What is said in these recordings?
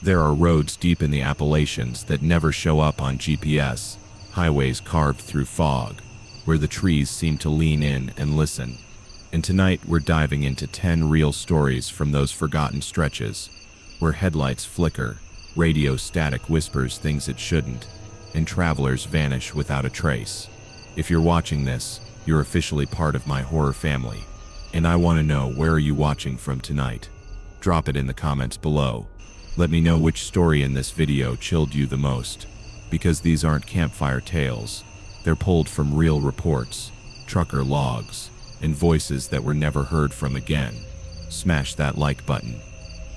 There are roads deep in the Appalachians that never show up on GPS, highways carved through fog, where the trees seem to lean in and listen. And tonight we're diving into 10 real stories from those forgotten stretches, where headlights flicker, radio static whispers things it shouldn't, and travelers vanish without a trace. If you're watching this, you're officially part of my horror family. And I want to know, where are you watching from tonight? Drop it in the comments below. Let me know which story in this video chilled you the most, because these aren't campfire tales. They're pulled from real reports, trucker logs, and voices that were never heard from again. Smash that like button.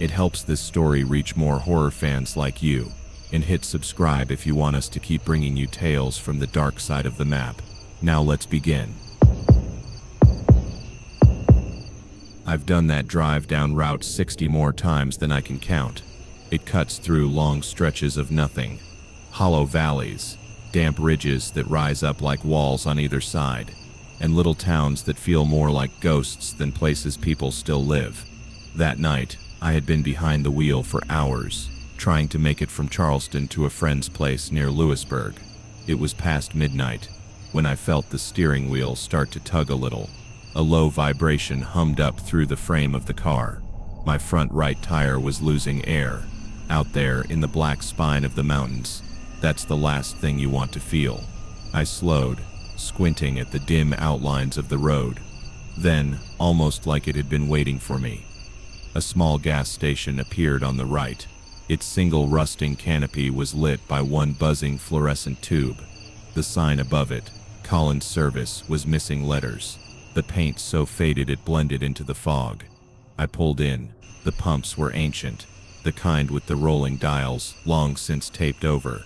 It helps this story reach more horror fans like you. And hit subscribe if you want us to keep bringing you tales from the dark side of the map. Now let's begin. I've done that drive down Route 60 more times than I can count. It cuts through long stretches of nothing, hollow valleys, damp ridges that rise up like walls on either side, and little towns that feel more like ghosts than places people still live. That night, I had been behind the wheel for hours, trying to make it from Charleston to a friend's place near Lewisburg. It was past midnight when I felt the steering wheel start to tug a little. A low vibration hummed up through the frame of the car. My front right tire was losing air. Out there in the black spine of the mountains, that's the last thing you want to feel. I slowed, squinting at the dim outlines of the road. Then, almost like it had been waiting for me, a small gas station appeared on the right. Its single rusting canopy was lit by one buzzing fluorescent tube. The sign above it, Collins Service, was missing letters, the paint so faded it blended into the fog. I pulled in. The pumps were ancient, the kind with the rolling dials, long since taped over.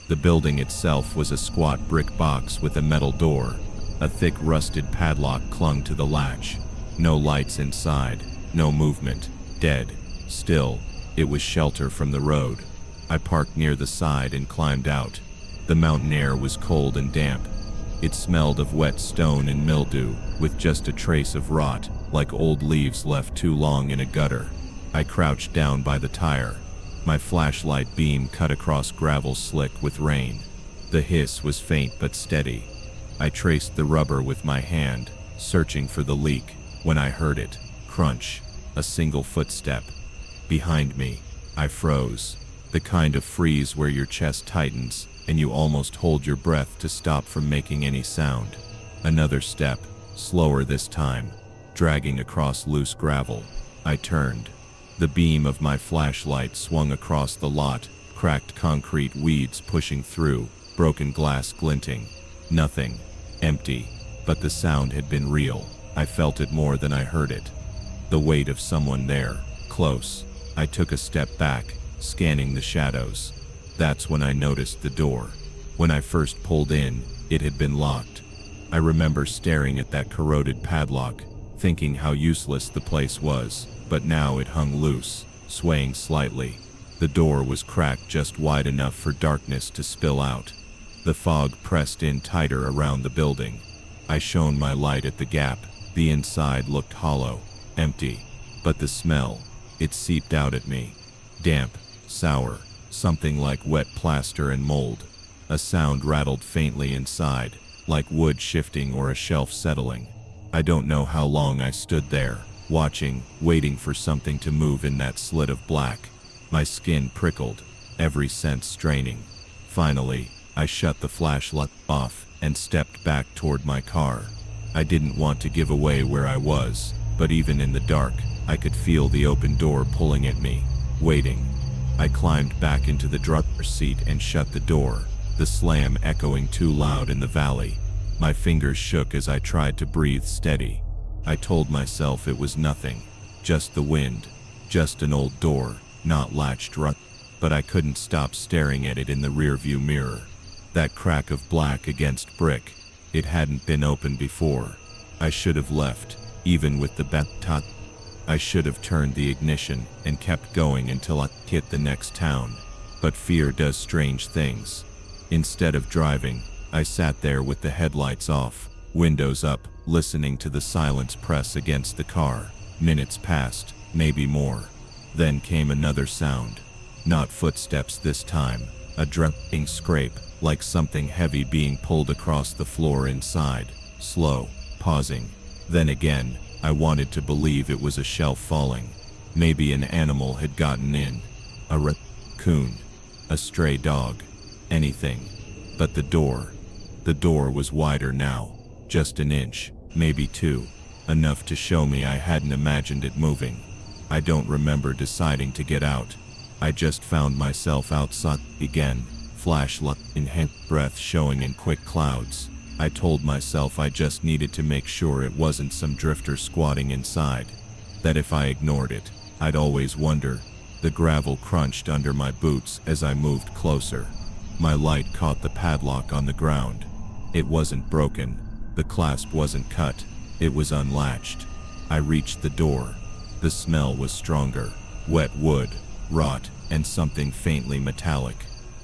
The building itself was a squat brick box with a metal door. A thick rusted padlock clung to the latch. No lights inside, no movement, dead, still. It was shelter from the road. I parked near the side and climbed out. The mountain air was cold and damp. It smelled of wet stone and mildew, with just a trace of rot, like old leaves left too long in a gutter. I crouched down by the tire. My flashlight beam cut across gravel slick with rain. The hiss was faint but steady. I traced the rubber with my hand, searching for the leak, when I heard it crunch, a single footstep. Behind me, I froze, the kind of freeze where your chest tightens and you almost hold your breath to stop from making any sound. Another step, slower this time, dragging across loose gravel. I turned. The beam of my flashlight swung across the lot, cracked concrete weeds pushing through, broken glass glinting. Nothing. Empty. But the sound had been real. I felt it more than I heard it. The weight of someone there, close. I took a step back, scanning the shadows. That's when I noticed the door. When I first pulled in, it had been locked. I remember staring at that corroded padlock, thinking how useless the place was, but now it hung loose, swaying slightly. The door was cracked just wide enough for darkness to spill out. The fog pressed in tighter around the building. I shone my light at the gap. The inside looked hollow, empty. But the smell, it seeped out at me. Damp, sour, something like wet plaster and mold. A sound rattled faintly inside, like wood shifting or a shelf settling. I don't know how long I stood there, watching, waiting for something to move in that slit of black. My skin prickled, every sense straining. Finally, I shut the flashlight off and stepped back toward my car. I didn't want to give away where I was, but even in the dark, I could feel the open door pulling at me, waiting. I climbed back into the driver's seat and shut the door, the slam echoing too loud in the valley. My fingers shook as I tried to breathe steady. I told myself it was nothing, just the wind, just an old door, not latched right. But I couldn't stop staring at it in the rearview mirror. That crack of black against brick, it hadn't been opened before. I should have left, even with the baton. I should have turned the ignition and kept going until I hit the next town. But fear does strange things. Instead of driving, I sat there with the headlights off, windows up, listening to the silence press against the car. Minutes passed, maybe more. Then came another sound. Not footsteps this time, a dripping scrape, like something heavy being pulled across the floor inside, slow, pausing. Then again, I wanted to believe it was a shelf falling. Maybe an animal had gotten in. A raccoon, a stray dog, anything. But the door was wider now, just an inch, maybe two, enough to show me I hadn't imagined it moving. I don't remember deciding to get out. I just found myself outside again, flashlight in hand, breath showing in quick clouds. I told myself I just needed to make sure it wasn't some drifter squatting inside. That if I ignored it, I'd always wonder. The gravel crunched under my boots as I moved closer. My light caught the padlock on the ground. It wasn't broken. The clasp wasn't cut. It was unlatched. I reached the door. The smell was stronger. Wet wood, rot, and something faintly metallic.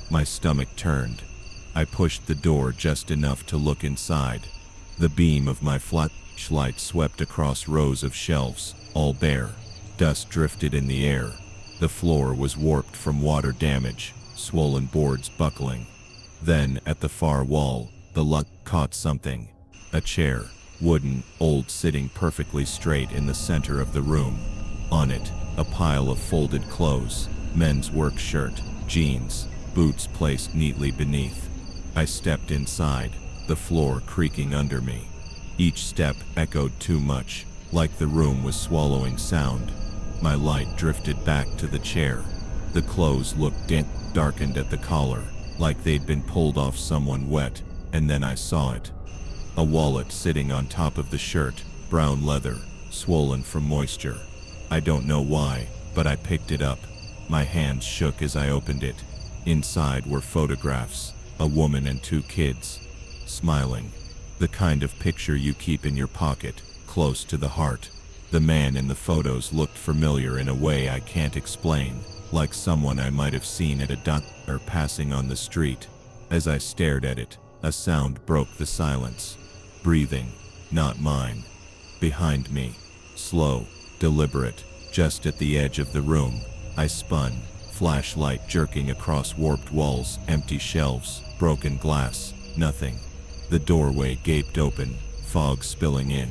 My stomach turned. I pushed the door just enough to look inside. The beam of my flashlight swept across rows of shelves, all bare. Dust drifted in the air. The floor was warped from water damage, swollen boards buckling. Then, at the far wall, the light caught something. A chair, wooden, old, sitting perfectly straight in the center of the room. On it, a pile of folded clothes, men's work shirt, jeans, boots placed neatly beneath. I stepped inside, the floor creaking under me. Each step echoed too much, like the room was swallowing sound. My light drifted back to the chair. The clothes looked darkened at the collar, like they'd been pulled off someone wet, and then I saw it. A wallet sitting on top of the shirt, brown leather, swollen from moisture. I don't know why, but I picked it up. My hands shook as I opened it. Inside were photographs, a woman and two kids, smiling. The kind of picture you keep in your pocket, close to the heart. The man in the photos looked familiar in a way I can't explain, like someone I might have seen at a doctor passing on the street. As I stared at it, a sound broke the silence. Breathing, not mine. Behind me, slow, deliberate, just at the edge of the room. I spun, flashlight jerking across warped walls, empty shelves, broken glass, nothing. The doorway gaped open, fog spilling in.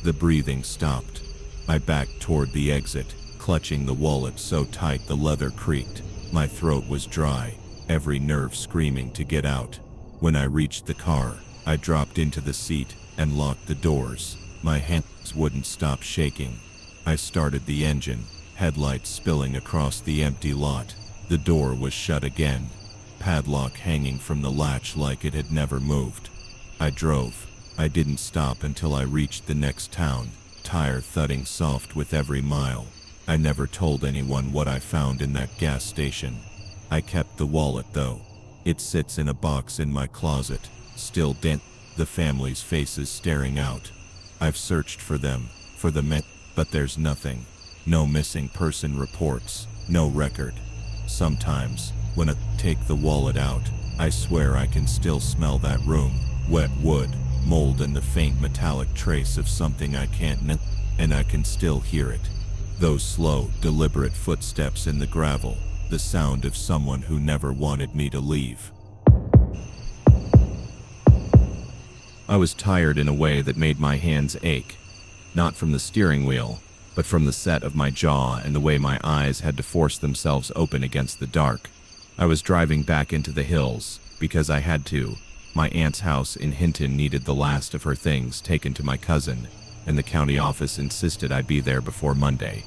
The breathing stopped. I backed toward the exit, clutching the wallet so tight the leather creaked. My throat was dry, every nerve screaming to get out. When I reached the car, I dropped into the seat and locked the doors. My hands wouldn't stop shaking. I started the engine, headlights spilling across the empty lot. The door was shut again, padlock hanging from the latch like it had never moved. I drove. I didn't stop until I reached the next town, tire thudding soft with every mile. I never told anyone what I found in that gas station. I kept the wallet though. It sits in a box in my closet, still the family's faces staring out. I've searched for them, for the men, but there's nothing. No missing person reports, no record. Sometimes, when I take the wallet out, I swear I can still smell that room, wet wood, mold and the faint metallic trace of something I can't and I can still hear it. Those slow, deliberate footsteps in the gravel, the sound of someone who never wanted me to leave. I was tired in a way that made my hands ache. Not from the steering wheel, but from the set of my jaw and the way my eyes had to force themselves open against the dark. I was driving back into the hills, because I had to. My aunt's house in Hinton needed the last of her things taken to my cousin, and the county office insisted I be there before Monday.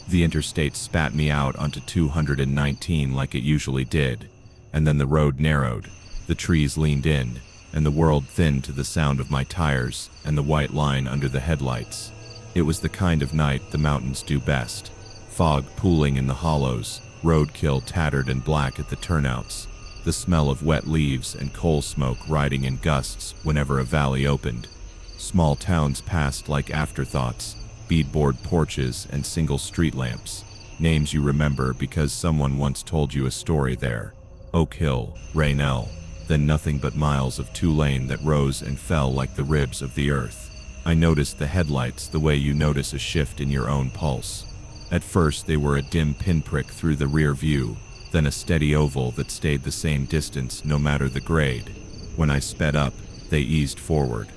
The interstate spat me out onto 219 like it usually did, and then the road narrowed, the trees leaned in, and the world thinned to the sound of my tires and the white line under the headlights. It was the kind of night the mountains do best. Fog pooling in the hollows, roadkill tattered and black at the turnouts, the smell of wet leaves and coal smoke riding in gusts whenever a valley opened. Small towns passed like afterthoughts, beadboard porches and single street lamps. Names you remember because someone once told you a story there. Oak Hill, Raynell, then nothing but miles of two-lane that rose and fell like the ribs of the earth. I noticed the headlights the way you notice a shift in your own pulse. At first they were a dim pinprick through the rear view, then a steady oval that stayed the same distance no matter the grade. When I sped up, they eased forward.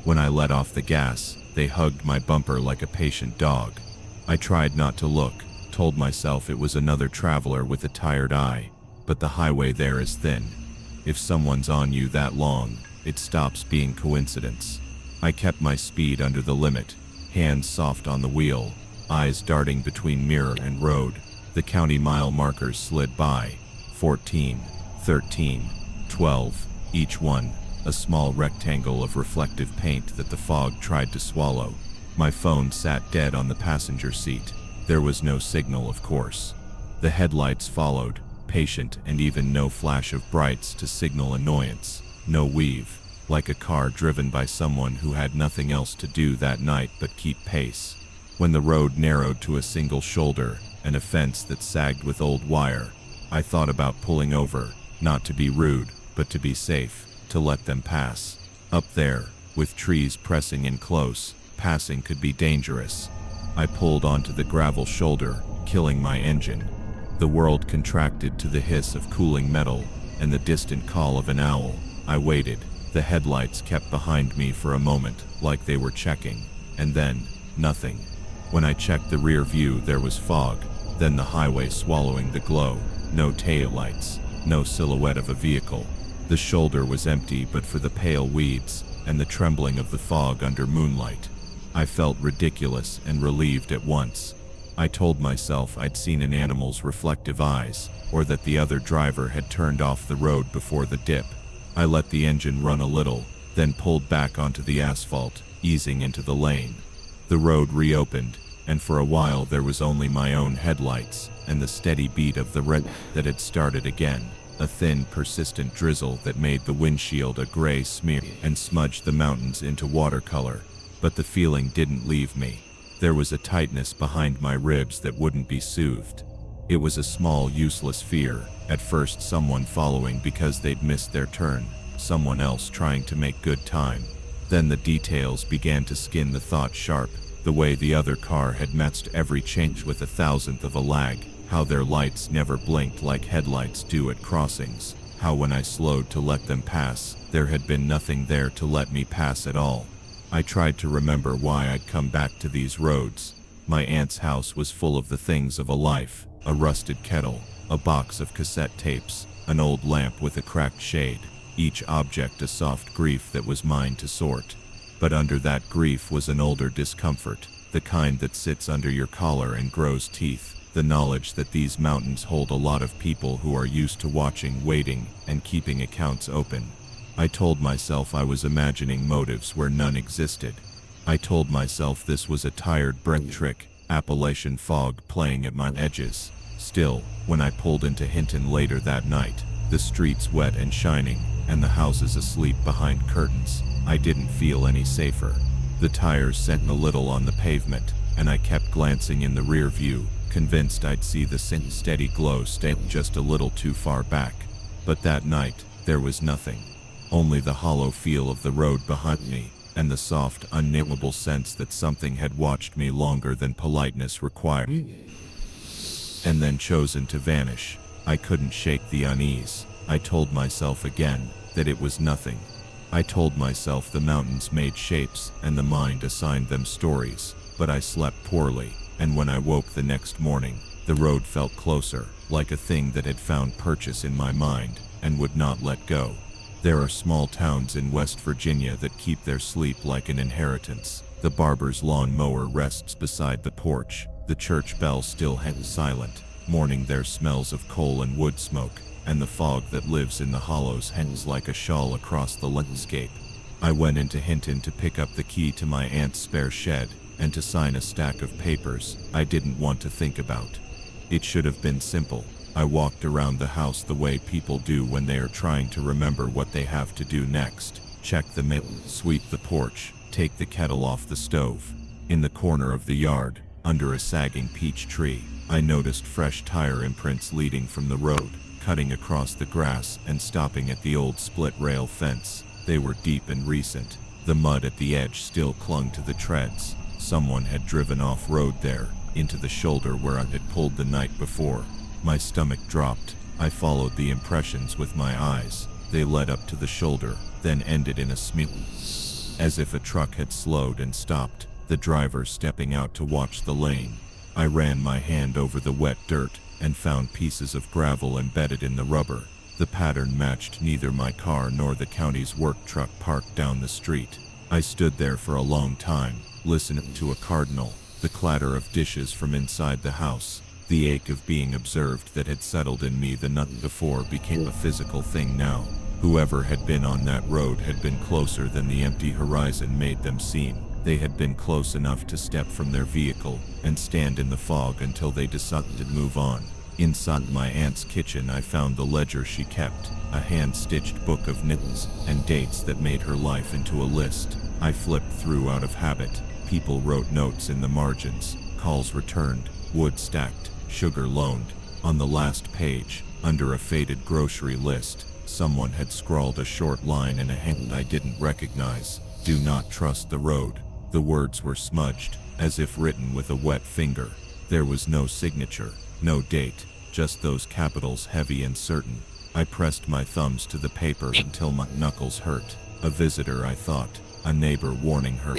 When I let off the gas, they hugged my bumper like a patient dog. I tried not to look, told myself it was another traveler with a tired eye, but the highway there is thin. If someone's on you that long, it stops being coincidence. I kept my speed under the limit, hands soft on the wheel, eyes darting between mirror and road. The county mile markers slid by, 14, 13, 12, each one a small rectangle of reflective paint that the fog tried to swallow. My phone sat dead on the passenger seat. There was no signal, of course. The headlights followed, patient, and even no flash of brights to signal annoyance. No weave, like a car driven by someone who had nothing else to do that night but keep pace. When the road narrowed to a single shoulder, and a fence that sagged with old wire, I thought about pulling over, not to be rude, but to be safe, to let them pass. Up there, with trees pressing in close, passing could be dangerous. I pulled onto the gravel shoulder, killing my engine. The world contracted to the hiss of cooling metal and the distant call of an owl. I waited. The headlights kept behind me for a moment, like they were checking, and then, nothing. When I checked the rear view, there was fog, then the highway swallowing the glow. No taillights, no silhouette of a vehicle. The shoulder was empty but for the pale weeds and the trembling of the fog under moonlight. I felt ridiculous and relieved at once. I told myself I'd seen an animal's reflective eyes, or that the other driver had turned off the road before the dip. I let the engine run a little, then pulled back onto the asphalt, easing into the lane. The road reopened, and for a while there was only my own headlights and the steady beat of the red that had started again. A thin, persistent drizzle that made the windshield a gray smear and smudged the mountains into watercolor. But the feeling didn't leave me. There was a tightness behind my ribs that wouldn't be soothed. It was a small, useless fear. At first, someone following because they'd missed their turn, someone else trying to make good time. Then the details began to skin the thought sharp. The way the other car had matched every change with a thousandth of a lag. How their lights never blinked like headlights do at crossings. How when I slowed to let them pass, there had been nothing there to let me pass at all. I tried to remember why I'd come back to these roads. My aunt's house was full of the things of a life. A rusted kettle, a box of cassette tapes, an old lamp with a cracked shade. Each object a soft grief that was mine to sort. But under that grief was an older discomfort, the kind that sits under your collar and grows teeth. The knowledge that these mountains hold a lot of people who are used to watching, waiting, and keeping accounts open. I told myself I was imagining motives where none existed. I told myself this was a tired brain trick, Appalachian fog playing at my edges. Still, when I pulled into Hinton later that night, the streets wet and shining, and the houses asleep behind curtains, I didn't feel any safer. The tires sent a little on the pavement, and I kept glancing in the rear view, convinced I'd see the steady glow stay just a little too far back. But that night, there was nothing. Only the hollow feel of the road behind me, and the soft, unnameable sense that something had watched me longer than politeness required, and then chosen to vanish. I couldn't shake the unease. I told myself again that it was nothing. I told myself the mountains made shapes and the mind assigned them stories, but I slept poorly. And when I woke the next morning, the road felt closer, like a thing that had found purchase in my mind, and would not let go. There are small towns in West Virginia that keep their sleep like an inheritance. The barber's lawn mower rests beside the porch. The church bell still hangs silent. Morning there smells of coal and wood smoke, and the fog that lives in the hollows hangs like a shawl across the landscape. I went into Hinton to pick up the key to my aunt's spare shed, and to sign a stack of papers I didn't want to think about. It should have been simple. I walked around the house the way people do when they are trying to remember what they have to do next. Check the mail, sweep the porch, take the kettle off the stove. In the corner of the yard, under a sagging peach tree, I noticed fresh tire imprints leading from the road, cutting across the grass and stopping at the old split rail fence. They were deep and recent. The mud at the edge still clung to the treads. Someone had driven off-road there, into the shoulder where I had pulled the night before. My stomach dropped. I followed the impressions with my eyes. They led up to the shoulder, then ended in a smear. As if a truck had slowed and stopped, the driver stepping out to watch the lane. I ran my hand over the wet dirt and found pieces of gravel embedded in the rubber. The pattern matched neither my car nor the county's work truck parked down the street. I stood there for a long time, listening to a cardinal, the clatter of dishes from inside the house. The ache of being observed that had settled in me the night before became a physical thing now. Whoever had been on that road had been closer than the empty horizon made them seem. They had been close enough to step from their vehicle and stand in the fog until they decided to move on. Inside my aunt's kitchen I found the ledger she kept, a hand-stitched book of names and dates that made her life into a list. I flipped through out of habit. People wrote notes in the margins, calls returned, wood stacked, sugar loaned. On the last page, under a faded grocery list, someone had scrawled a short line in a hand I didn't recognize. Do not trust the road. The words were smudged, as if written with a wet finger. There was no signature, no date, just those capitals heavy and certain. I pressed my thumbs to the paper until my knuckles hurt. A visitor, I thought, a neighbor warning her,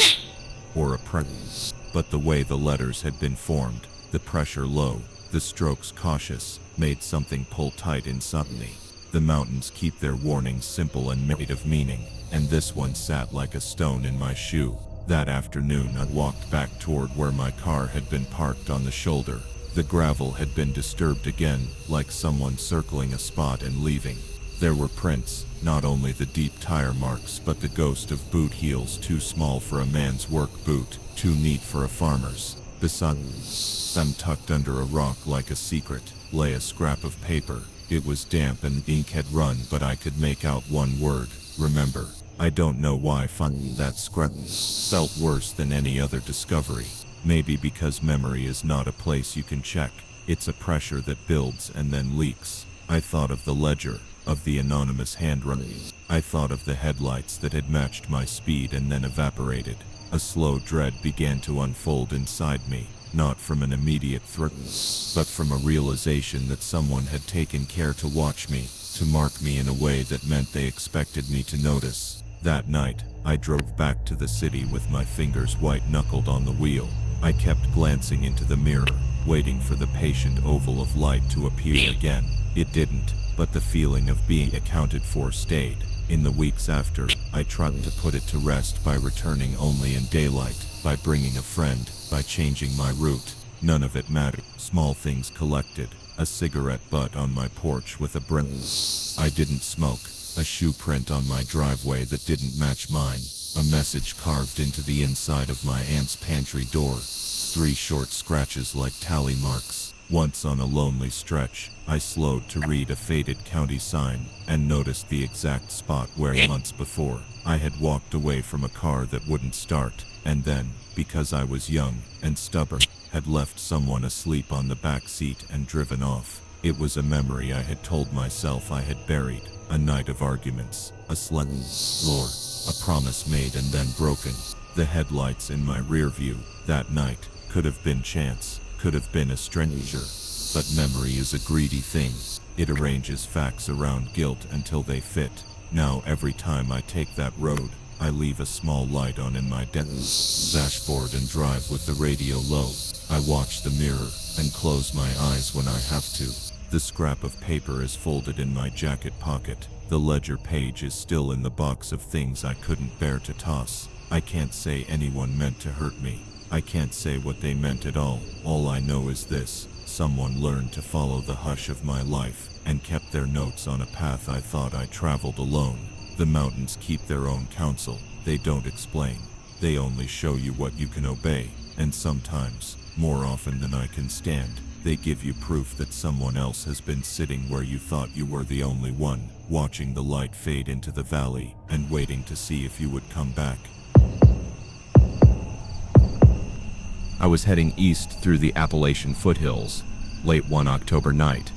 or a presence. But the way the letters had been formed, the pressure low, the strokes cautious, made something pull tight inside me. The mountains keep their warnings simple and made of meaning, and this one sat like a stone in my shoe. That afternoon I walked back toward where my car had been parked on the shoulder. The gravel had been disturbed again, like someone circling a spot and leaving. There were prints, not only the deep tire marks but the ghost of boot heels too small for a man's work boot, too neat for a farmer's. Beside them, tucked under a rock like a secret, lay a scrap of paper. It was damp and ink had run, but I could make out one word: remember. I don't know why finding that scrap felt worse than any other discovery. Maybe because memory is not a place you can check. It's a pressure that builds and then leaks. I thought of the ledger, of the anonymous handwriting. I thought of the headlights that had matched my speed and then evaporated. A slow dread began to unfold inside me, not from an immediate threat, but from a realization that someone had taken care to watch me, to mark me in a way that meant they expected me to notice. That night, I drove back to the city with my fingers white-knuckled on the wheel. I kept glancing into the mirror, waiting for the patient oval of light to appear again. It didn't, but the feeling of being accounted for stayed. In the weeks after, I tried to put it to rest by returning only in daylight, by bringing a friend, by changing my route. None of it mattered. Small things collected. A cigarette butt on my porch with a breath I didn't smoke. A shoe print on my driveway that didn't match mine. A message carved into the inside of my aunt's pantry door. 3 short scratches like tally marks. Once on a lonely stretch, I slowed to read a faded county sign and noticed the exact spot where months before I had walked away from a car that wouldn't start, and then, because I was young and stubborn, had left someone asleep on the back seat and driven off. It was a memory I had told myself I had buried. A night of arguments, a sudden lure, a promise made and then broken. The headlights in my rear view that night could have been chance, could have been a stranger. But memory is a greedy thing. It arranges facts around guilt until they fit. Now every time I take that road, I leave a small light on in my dashboard and drive with the radio low. I watch the mirror and close my eyes when I have to. The scrap of paper is folded in my jacket pocket. The ledger page is still in the box of things I couldn't bear to toss. I can't say anyone meant to hurt me. I can't say what they meant at all. All I know is this: someone learned to follow the hush of my life and kept their notes on a path I thought I traveled alone. The mountains keep their own counsel. They don't explain. They only show you what you can obey. And sometimes, more often than I can stand, they give you proof that someone else has been sitting where you thought you were the only one, watching the light fade into the valley and waiting to see if you would come back. I was heading east through the Appalachian foothills, late one October night.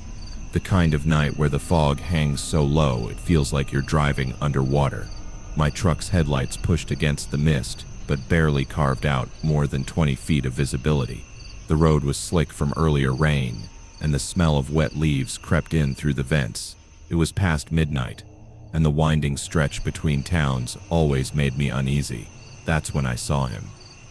The kind of night where the fog hangs so low it feels like you're driving underwater. My truck's headlights pushed against the mist, but barely carved out more than 20 feet of visibility. The road was slick from earlier rain, and the smell of wet leaves crept in through the vents. It was past midnight, and the winding stretch between towns always made me uneasy. That's when I saw him.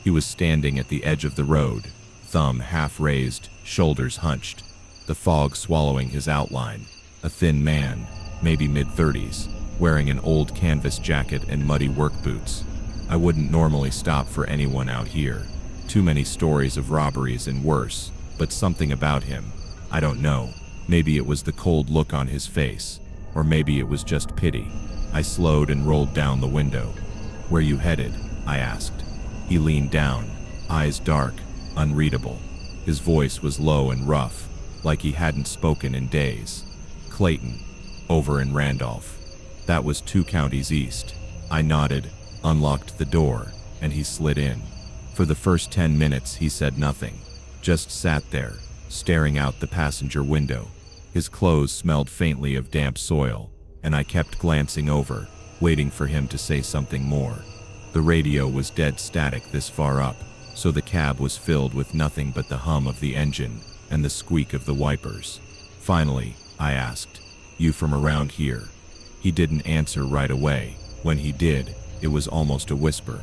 He was standing at the edge of the road, thumb half raised, shoulders hunched, the fog swallowing his outline. A thin man, maybe mid-30s, wearing an old canvas jacket and muddy work boots. I wouldn't normally stop for anyone out here. Too many stories of robberies and worse, but something about him, I don't know. Maybe it was the cold look on his face, or maybe it was just pity. I slowed and rolled down the window. "Where you headed?" I asked. He leaned down, eyes dark, unreadable. His voice was low and rough, like he hadn't spoken in days. "Clayton, over in Randolph." That was 2 counties east. I nodded, unlocked the door, and he slid in. For the first 10 minutes he said nothing, just sat there, staring out the passenger window. His clothes smelled faintly of damp soil, and I kept glancing over, waiting for him to say something more. The radio was dead static this far up, so the cab was filled with nothing but the hum of the engine and the squeak of the wipers. Finally, I asked, "You from around here?" He didn't answer right away. When he did, it was almost a whisper.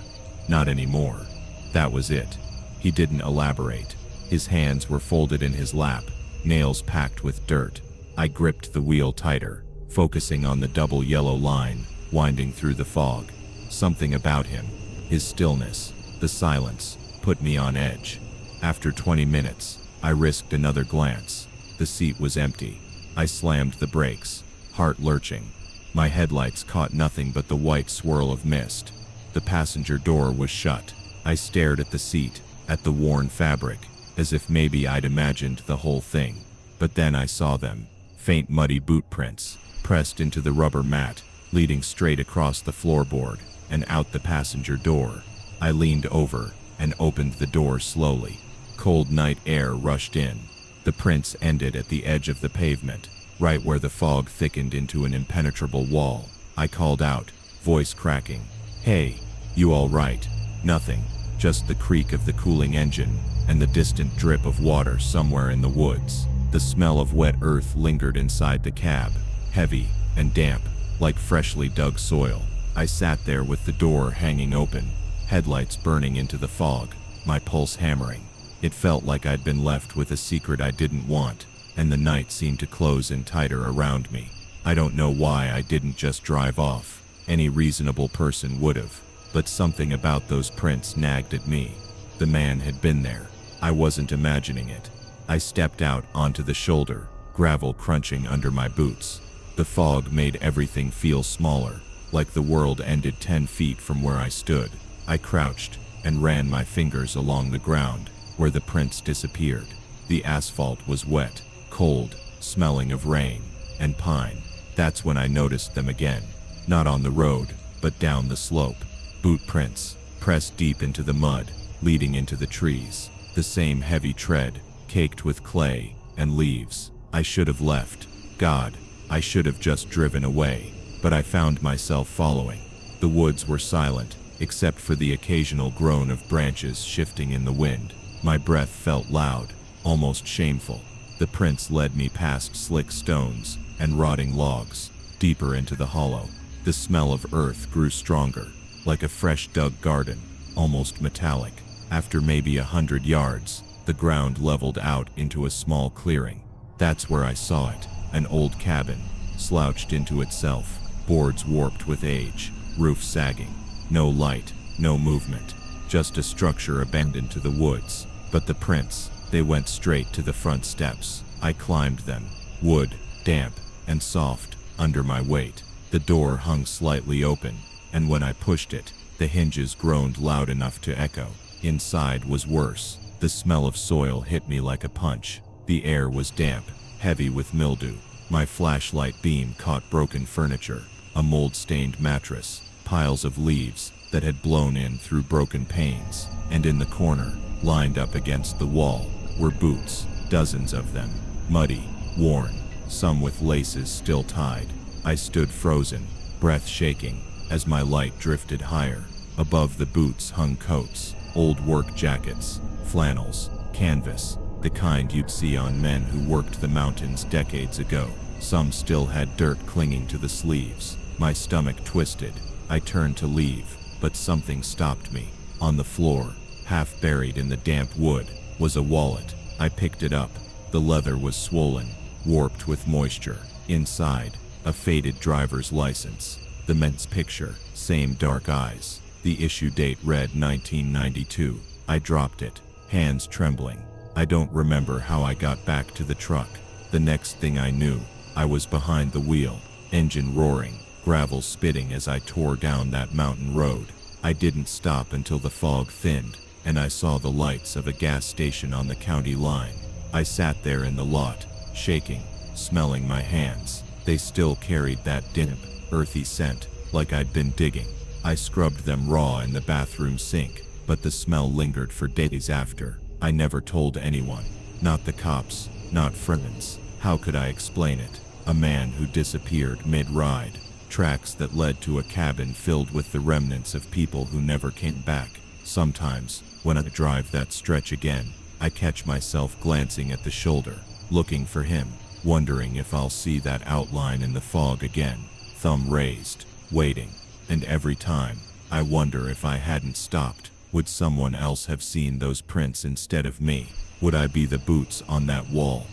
"Not anymore." That was it. He didn't elaborate. His hands were folded in his lap, nails packed with dirt. I gripped the wheel tighter, focusing on the double yellow line winding through the fog. Something about him, his stillness, the silence, put me on edge. After 20 minutes, I risked another glance. The seat was empty. I slammed the brakes, heart lurching. My headlights caught nothing but the white swirl of mist. The passenger door was shut. I stared at the seat, at the worn fabric, as if maybe I'd imagined the whole thing. But then I saw them, faint muddy boot prints, pressed into the rubber mat, leading straight across the floorboard and out the passenger door. I leaned over and opened the door slowly. Cold night air rushed in. The prints ended at the edge of the pavement, right where the fog thickened into an impenetrable wall. I called out, voice cracking, "Hey, you all right?" Nothing, just the creak of the cooling engine and the distant drip of water somewhere in the woods. The smell of wet earth lingered inside the cab, heavy and damp, like freshly dug soil. I sat there with the door hanging open, headlights burning into the fog, my pulse hammering. It felt like I'd been left with a secret I didn't want, and the night seemed to close in tighter around me. I don't know why I didn't just drive off. Any reasonable person would've, but something about those prints nagged at me. The man had been there. I wasn't imagining it. I stepped out onto the shoulder, gravel crunching under my boots. The fog made everything feel smaller, like the world ended 10 feet from where I stood. I crouched and ran my fingers along the ground, where the prints disappeared. The asphalt was wet, cold, smelling of rain and pine. That's when I noticed them again. Not on the road, but down the slope. Boot prints, pressed deep into the mud, leading into the trees. The same heavy tread, caked with clay and leaves. I should have left. God, I should have just driven away. But I found myself following. The woods were silent, except for the occasional groan of branches shifting in the wind. My breath felt loud, almost shameful. The prints led me past slick stones and rotting logs, deeper into the hollow. The smell of earth grew stronger, like a fresh dug garden, almost metallic. After maybe 100 yards, the ground leveled out into a small clearing. That's where I saw it, an old cabin, slouched into itself, boards warped with age, roof sagging. No light, no movement, just a structure abandoned to the woods. But the prints, they went straight to the front steps. I climbed them, wood, damp, and soft, under my weight. The door hung slightly open, and when I pushed it, the hinges groaned loud enough to echo. Inside was worse. The smell of soil hit me like a punch. The air was damp, heavy with mildew. My flashlight beam caught broken furniture, a mold-stained mattress, piles of leaves that had blown in through broken panes, and in the corner, lined up against the wall, were boots, dozens of them, muddy, worn, some with laces still tied. I stood frozen, breath shaking, as my light drifted higher. Above the boots hung coats, old work jackets, flannels, canvas, the kind you'd see on men who worked the mountains decades ago. Some still had dirt clinging to the sleeves. My stomach twisted. I turned to leave, but something stopped me. On the floor, half buried in the damp wood, was a wallet. I picked it up. The leather was swollen, warped with moisture. Inside, a faded driver's license. The men's picture, same dark eyes. The issue date read 1992. I dropped it, hands trembling. I don't remember how I got back to the truck. The next thing I knew, I was behind the wheel, engine roaring, gravel spitting as I tore down that mountain road. I didn't stop until the fog thinned, and I saw the lights of a gas station on the county line. I sat there in the lot, shaking, smelling my hands. They still carried that damp, earthy scent, like I'd been digging. I scrubbed them raw in the bathroom sink, but the smell lingered for days after. I never told anyone. Not the cops, not friends. How could I explain it? A man who disappeared mid-ride. Tracks that led to a cabin filled with the remnants of people who never came back. Sometimes, when I drive that stretch again, I catch myself glancing at the shoulder, looking for him, wondering if I'll see that outline in the fog again. Thumb raised, waiting. And every time, I wonder if I hadn't stopped, would someone else have seen those prints instead of me? Would I be the boots on that wall?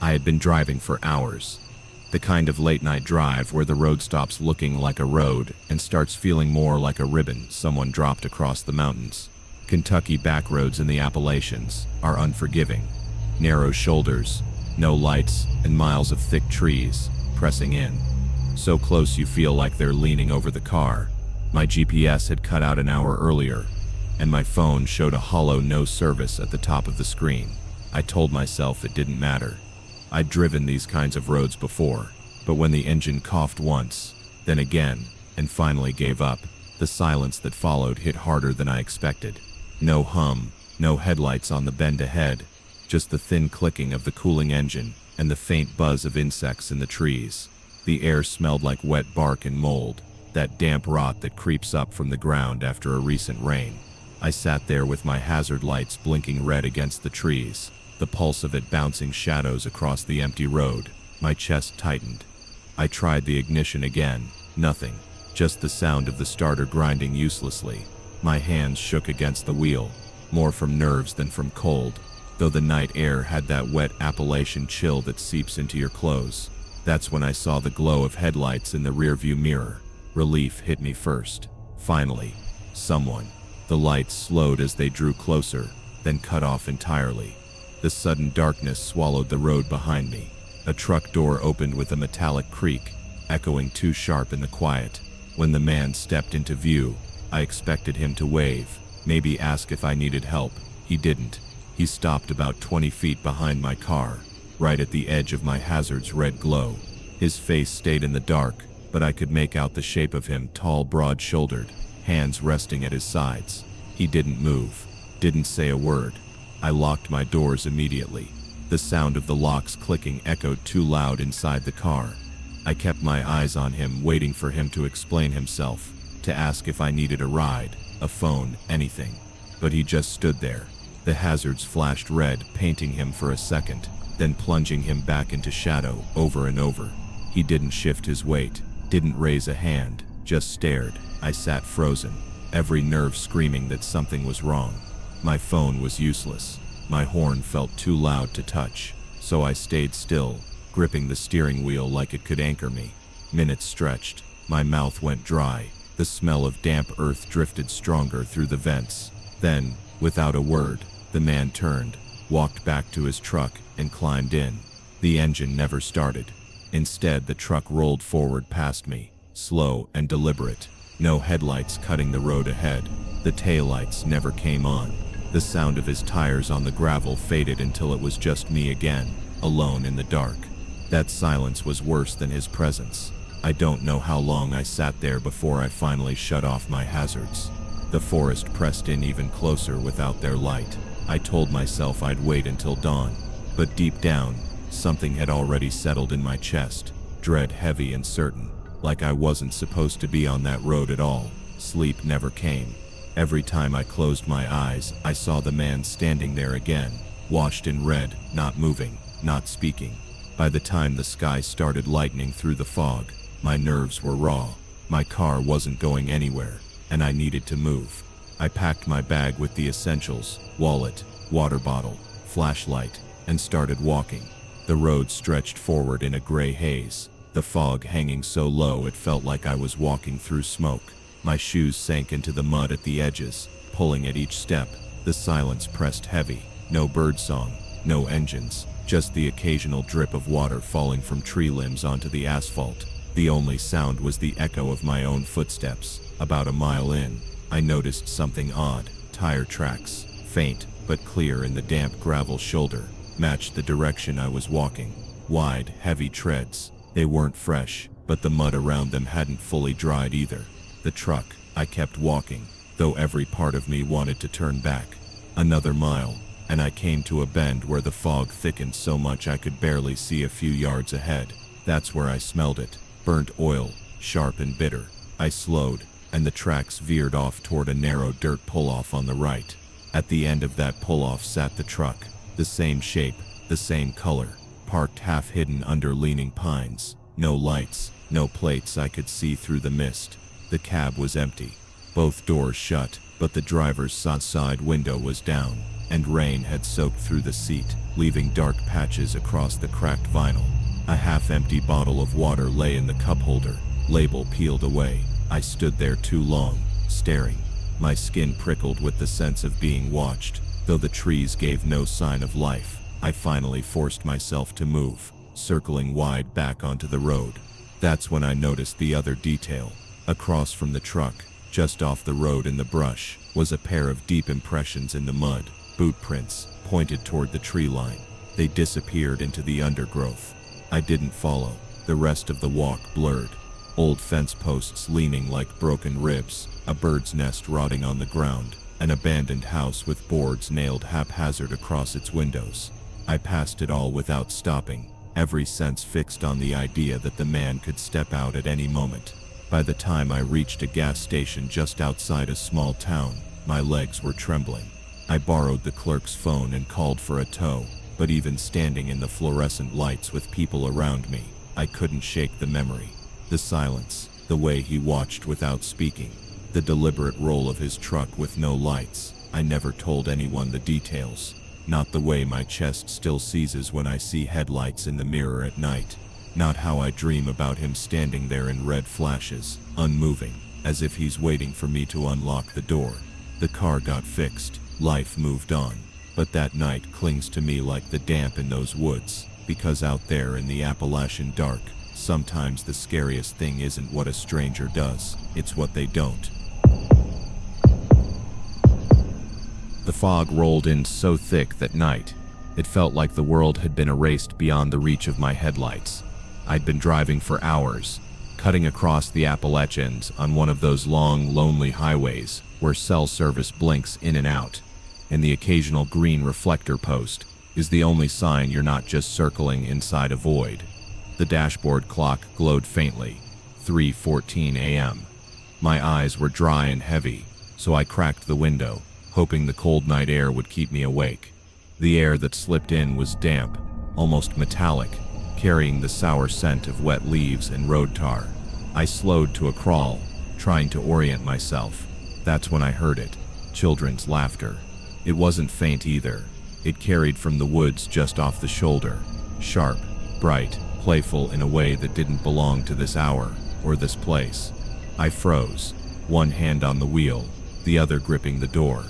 I had been driving for hours. The kind of late-night drive where the road stops looking like a road and starts feeling more like a ribbon someone dropped across the mountains. Kentucky backroads in the Appalachians are unforgiving. Narrow shoulders, no lights, and miles of thick trees pressing in. So close you feel like they're leaning over the car. My GPS had cut out an hour earlier, and my phone showed a hollow no service at the top of the screen. I told myself it didn't matter. I'd driven these kinds of roads before, but when the engine coughed once, then again, and finally gave up, the silence that followed hit harder than I expected. No hum, no headlights on the bend ahead, just the thin clicking of the cooling engine and the faint buzz of insects in the trees. The air smelled like wet bark and mold, that damp rot that creeps up from the ground after a recent rain. I sat there with my hazard lights blinking red against the trees, the pulse of it bouncing shadows across the empty road. My chest tightened. I tried the ignition again. Nothing. Just the sound of the starter grinding uselessly. My hands shook against the wheel, more from nerves than from cold, though the night air had that wet Appalachian chill that seeps into your clothes. That's when I saw the glow of headlights in the rearview mirror. Relief hit me first. Finally, someone. The lights slowed as they drew closer, then cut off entirely. The sudden darkness swallowed the road behind me. A truck door opened with a metallic creak, echoing too sharp in the quiet. When the man stepped into view, I expected him to wave, maybe ask if I needed help. He didn't. He stopped about 20 feet behind my car, right at the edge of my hazard's red glow. His face stayed in the dark, but I could make out the shape of him, tall, broad-shouldered, hands resting at his sides. He didn't move, didn't say a word. I locked my doors immediately. The sound of the locks clicking echoed too loud inside the car. I kept my eyes on him, waiting for him to explain himself, to ask if I needed a ride, a phone, anything. But he just stood there. The hazards flashed red, painting him for a second, then plunging him back into shadow over and over. He didn't shift his weight, didn't raise a hand, just stared. I sat frozen, every nerve screaming that something was wrong. My phone was useless. My horn felt too loud to touch, so I stayed still, gripping the steering wheel like it could anchor me. Minutes stretched. My mouth went dry. The smell of damp earth drifted stronger through the vents. Then, without a word, the man turned, walked back to his truck, and climbed in. The engine never started. Instead, the truck rolled forward past me, slow and deliberate. No headlights cutting the road ahead. The taillights never came on. The sound of his tires on the gravel faded until it was just me again, alone in the dark. That silence was worse than his presence. I don't know how long I sat there before I finally shut off my hazards. The forest pressed in even closer without their light. I told myself I'd wait until dawn, but deep down, something had already settled in my chest, dread heavy and certain, like I wasn't supposed to be on that road at all. Sleep never came. Every time I closed my eyes, I saw the man standing there again, washed in red, not moving, not speaking. By the time the sky started lightening through the fog, my nerves were raw. My car wasn't going anywhere, and I needed to move. I packed my bag with the essentials, wallet, water bottle, flashlight, and started walking. The road stretched forward in a gray haze, the fog hanging so low it felt like I was walking through smoke. My shoes sank into the mud at the edges, pulling at each step. The silence pressed heavy. No birdsong, no engines, just the occasional drip of water falling from tree limbs onto the asphalt. The only sound was the echo of my own footsteps. About a mile in, I noticed something odd. Tire tracks, faint but clear in the damp gravel shoulder, matched the direction I was walking. Wide, heavy treads. They weren't fresh, but the mud around them hadn't fully dried either. The truck. I kept walking, though every part of me wanted to turn back. Another mile, and I came to a bend where the fog thickened so much I could barely see a few yards ahead. That's where I smelled it. Burnt oil, sharp and bitter. I slowed, and the tracks veered off toward a narrow dirt pull-off on the right. At the end of that pull-off sat the truck, the same shape, the same color, parked half-hidden under leaning pines. No lights, no plates I could see through the mist. The cab was empty, both doors shut, but the driver's side window was down, and rain had soaked through the seat, leaving dark patches across the cracked vinyl. A half-empty bottle of water lay in the cup holder, label peeled away. I stood there too long, staring. My skin prickled with the sense of being watched, though the trees gave no sign of life. I finally forced myself to move, circling wide back onto the road. That's when I noticed the other detail. Across from the truck, just off the road in the brush, was a pair of deep impressions in the mud, boot prints, pointed toward the tree line. They disappeared into the undergrowth. I didn't follow. The rest of the walk blurred. Old fence posts leaning like broken ribs, a bird's nest rotting on the ground, an abandoned house with boards nailed haphazard across its windows. I passed it all without stopping, every sense fixed on the idea that the man could step out at any moment. By the time I reached a gas station just outside a small town, my legs were trembling. I borrowed the clerk's phone and called for a tow, but even standing in the fluorescent lights with people around me, I couldn't shake the memory. The silence, the way he watched without speaking, the deliberate roll of his truck with no lights. I never told anyone the details, not the way my chest still seizes when I see headlights in the mirror at night. Not how I dream about him standing there in red flashes, unmoving, as if he's waiting for me to unlock the door. The car got fixed, life moved on, but that night clings to me like the damp in those woods, because out there in the Appalachian dark, sometimes the scariest thing isn't what a stranger does, it's what they don't. The fog rolled in so thick that night, it felt like the world had been erased beyond the reach of my headlights. I'd been driving for hours, cutting across the Appalachians on one of those long, lonely highways where cell service blinks in and out, and the occasional green reflector post is the only sign you're not just circling inside a void. The dashboard clock glowed faintly, 3:14 a.m. My eyes were dry and heavy, so I cracked the window, hoping the cold night air would keep me awake. The air that slipped in was damp, almost metallic, carrying the sour scent of wet leaves and road tar. I slowed to a crawl, trying to orient myself. That's when I heard it, children's laughter. It wasn't faint either. It carried from the woods just off the shoulder, sharp, bright, playful in a way that didn't belong to this hour or this place. I froze, one hand on the wheel, the other gripping the door.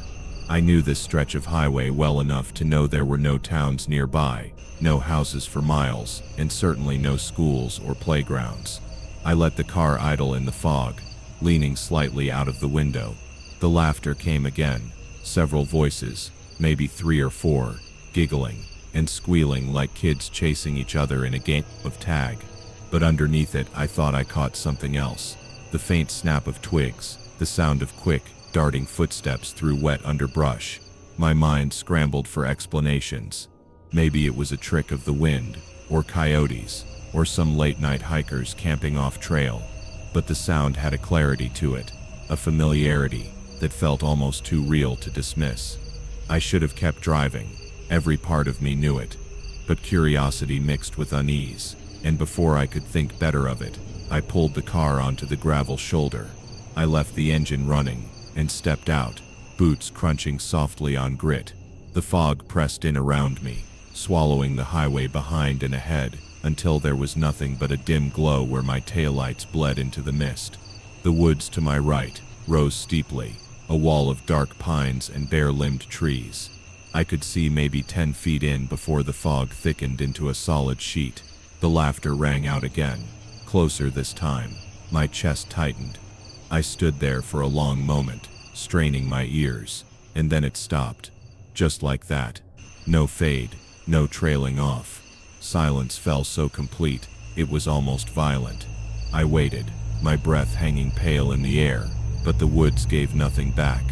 I knew this stretch of highway well enough to know there were no towns nearby, no houses for miles, and certainly no schools or playgrounds. I let the car idle in the fog, leaning slightly out of the window. The laughter came again, several voices, maybe 3 or 4, giggling and squealing like kids chasing each other in a game of tag. But underneath it, I thought I caught something else. The faint snap of twigs, the sound of quick, darting footsteps through wet underbrush. My mind scrambled for explanations. Maybe it was a trick of the wind, or coyotes, or some late-night hikers camping off trail. But the sound had a clarity to it, a familiarity, that felt almost too real to dismiss. I should have kept driving. Every part of me knew it. But curiosity mixed with unease, and before I could think better of it, I pulled the car onto the gravel shoulder. I left the engine running and stepped out, boots crunching softly on grit. The fog pressed in around me, swallowing the highway behind and ahead, until there was nothing but a dim glow where my taillights bled into the mist. The woods to my right rose steeply, a wall of dark pines and bare-limbed trees. I could see maybe 10 feet in before the fog thickened into a solid sheet. The laughter rang out again, closer this time. My chest tightened. I stood there for a long moment, straining my ears, and then it stopped. Just like that. No fade, no trailing off. Silence fell so complete, it was almost violent. I waited, my breath hanging pale in the air, but the woods gave nothing back.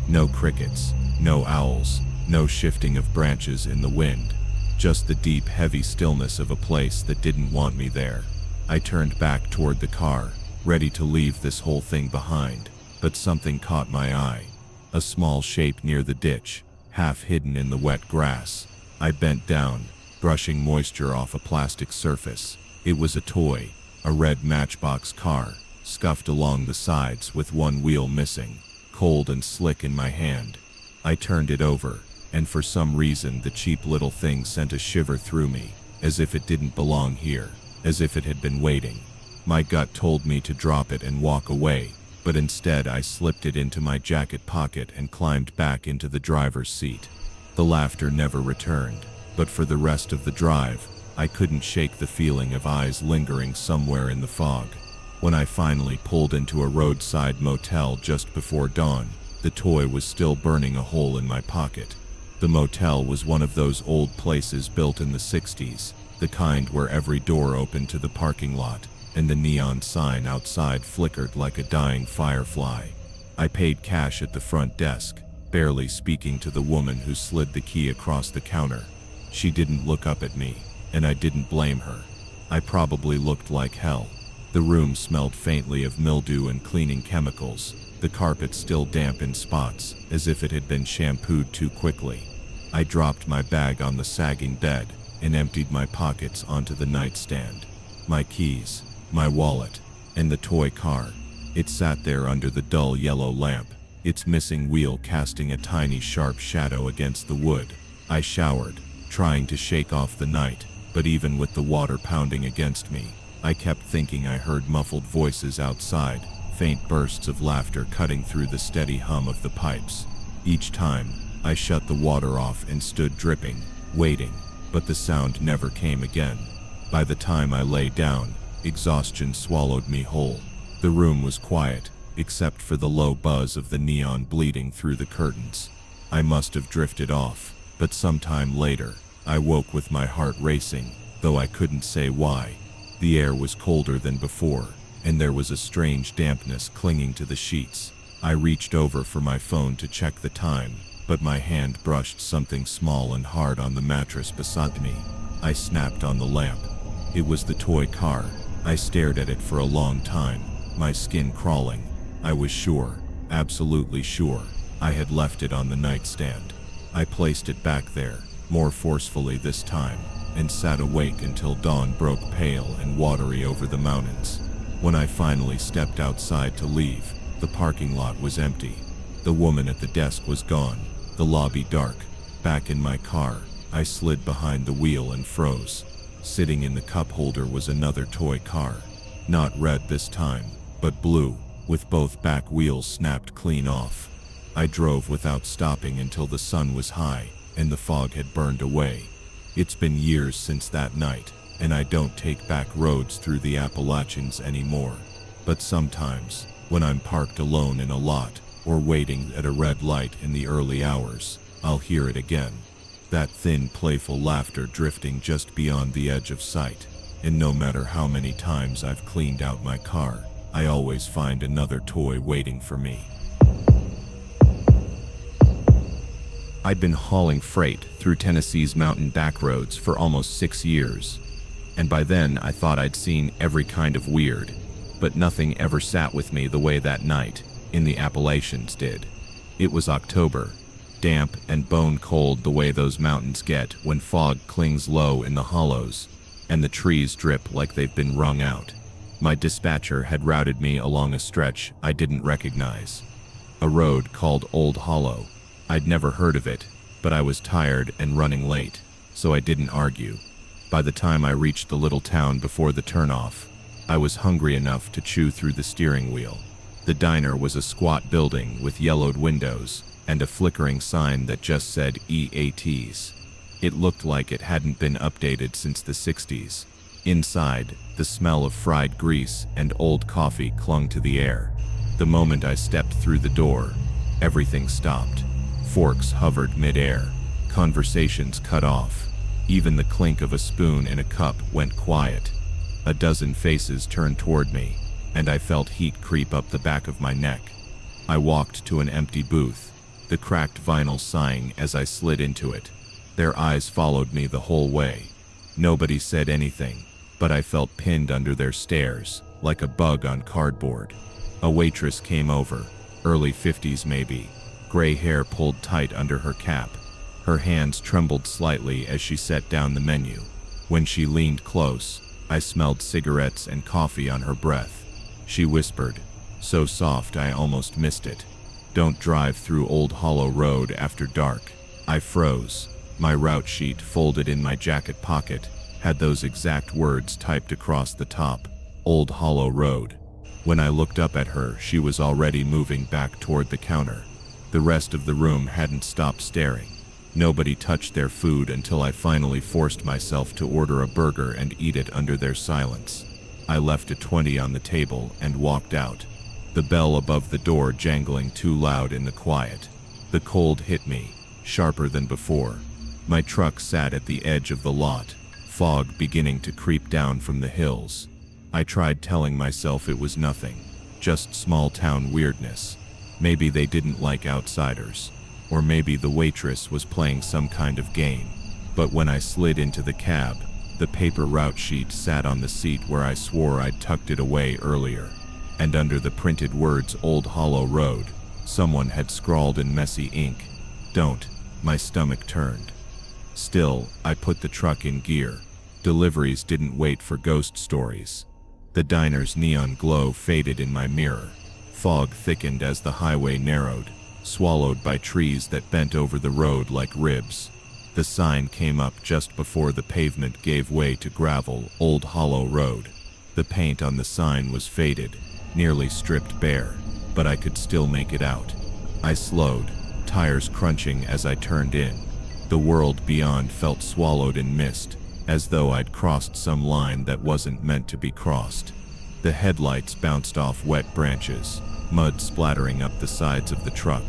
No crickets, no owls, no shifting of branches in the wind. Just the deep, heavy stillness of a place that didn't want me there. I turned back toward the car, ready to leave this whole thing behind, but something caught my eye. A small shape near the ditch, half hidden in the wet grass. I bent down, brushing moisture off a plastic surface. It was a toy, a red Matchbox car, scuffed along the sides with one wheel missing, cold and slick in my hand. I turned it over, and for some reason the cheap little thing sent a shiver through me, as if it didn't belong here, as if it had been waiting. My gut told me to drop it and walk away, but instead I slipped it into my jacket pocket and climbed back into the driver's seat. The laughter never returned, but for the rest of the drive, I couldn't shake the feeling of eyes lingering somewhere in the fog. When I finally pulled into a roadside motel just before dawn, the toy was still burning a hole in my pocket. The motel was one of those old places built in the 60s, the kind where every door opened to the parking lot, and the neon sign outside flickered like a dying firefly. I paid cash at the front desk, barely speaking to the woman who slid the key across the counter. She didn't look up at me, and I didn't blame her. I probably looked like hell. The room smelled faintly of mildew and cleaning chemicals, the carpet still damp in spots, as if it had been shampooed too quickly. I dropped my bag on the sagging bed and emptied my pockets onto the nightstand. My keys, my wallet, and the toy car. It sat there under the dull yellow lamp, its missing wheel casting a tiny sharp shadow against the wood. I showered, trying to shake off the night, but even with the water pounding against me, I kept thinking I heard muffled voices outside, faint bursts of laughter cutting through the steady hum of the pipes. Each time, I shut the water off and stood dripping, waiting, but the sound never came again. By the time I lay down, exhaustion swallowed me whole. The room was quiet, except for the low buzz of the neon bleeding through the curtains. I must have drifted off, but sometime later, I woke with my heart racing, though I couldn't say why. The air was colder than before, and there was a strange dampness clinging to the sheets. I reached over for my phone to check the time, but my hand brushed something small and hard on the mattress beside me. I snapped on the lamp. It was the toy car. I stared at it for a long time, my skin crawling. I was sure, absolutely sure, I had left it on the nightstand. I placed it back there, more forcefully this time, and sat awake until dawn broke pale and watery over the mountains. When I finally stepped outside to leave, the parking lot was empty. The woman at the desk was gone, the lobby dark. Back in my car, I slid behind the wheel and froze. Sitting in the cup holder was another toy car. Not red this time, but blue, with both back wheels snapped clean off. I drove without stopping until the sun was high, and the fog had burned away. It's been years since that night, and I don't take back roads through the Appalachians anymore. But sometimes, when I'm parked alone in a lot, or waiting at a red light in the early hours, I'll hear it again. That thin, playful laughter drifting just beyond the edge of sight. And no matter how many times I've cleaned out my car, I always find another toy waiting for me. I'd been hauling freight through Tennessee's mountain backroads for almost 6 years, and by then I thought I'd seen every kind of weird, but nothing ever sat with me the way that night in the Appalachians did. It was October, damp and bone-cold the way those mountains get when fog clings low in the hollows, and the trees drip like they've been wrung out. My dispatcher had routed me along a stretch I didn't recognize. A road called Old Hollow. I'd never heard of it, but I was tired and running late, so I didn't argue. By the time I reached the little town before the turnoff, I was hungry enough to chew through the steering wheel. The diner was a squat building with yellowed windows and a flickering sign that just said EATs. It looked like it hadn't been updated since the 60s. Inside, the smell of fried grease and old coffee clung to the air. The moment I stepped through the door, everything stopped. Forks hovered mid-air. Conversations cut off. Even the clink of a spoon in a cup went quiet. A dozen faces turned toward me, and I felt heat creep up the back of my neck. I walked to an empty booth, the cracked vinyl sighing as I slid into it. Their eyes followed me the whole way. Nobody said anything, but I felt pinned under their stares, like a bug on cardboard. A waitress came over, early 50s maybe, gray hair pulled tight under her cap. Her hands trembled slightly as she set down the menu. When she leaned close, I smelled cigarettes and coffee on her breath. She whispered, so soft I almost missed it, "Don't drive through Old Hollow Road after dark." I froze. My route sheet, folded in my jacket pocket, had those exact words typed across the top, Old Hollow Road. When I looked up at her, she was already moving back toward the counter. The rest of the room hadn't stopped staring. Nobody touched their food until I finally forced myself to order a burger and eat it under their silence. I left a 20 on the table and walked out, the bell above the door jangling too loud in the quiet. The cold hit me, sharper than before. My truck sat at the edge of the lot, fog beginning to creep down from the hills. I tried telling myself it was nothing, just small-town weirdness. Maybe they didn't like outsiders, or maybe the waitress was playing some kind of game. But when I slid into the cab, the paper route sheet sat on the seat where I swore I'd tucked it away earlier. And under the printed words Old Hollow Road, someone had scrawled in messy ink, "Don't." My stomach turned. Still, I put the truck in gear. Deliveries didn't wait for ghost stories. The diner's neon glow faded in my mirror. Fog thickened as the highway narrowed, swallowed by trees that bent over the road like ribs. The sign came up just before the pavement gave way to gravel, Old Hollow Road. The paint on the sign was faded, nearly stripped bare, but I could still make it out. I slowed, tires crunching as I turned in. The world beyond felt swallowed in mist, as though I'd crossed some line that wasn't meant to be crossed. The headlights bounced off wet branches, mud splattering up the sides of the truck,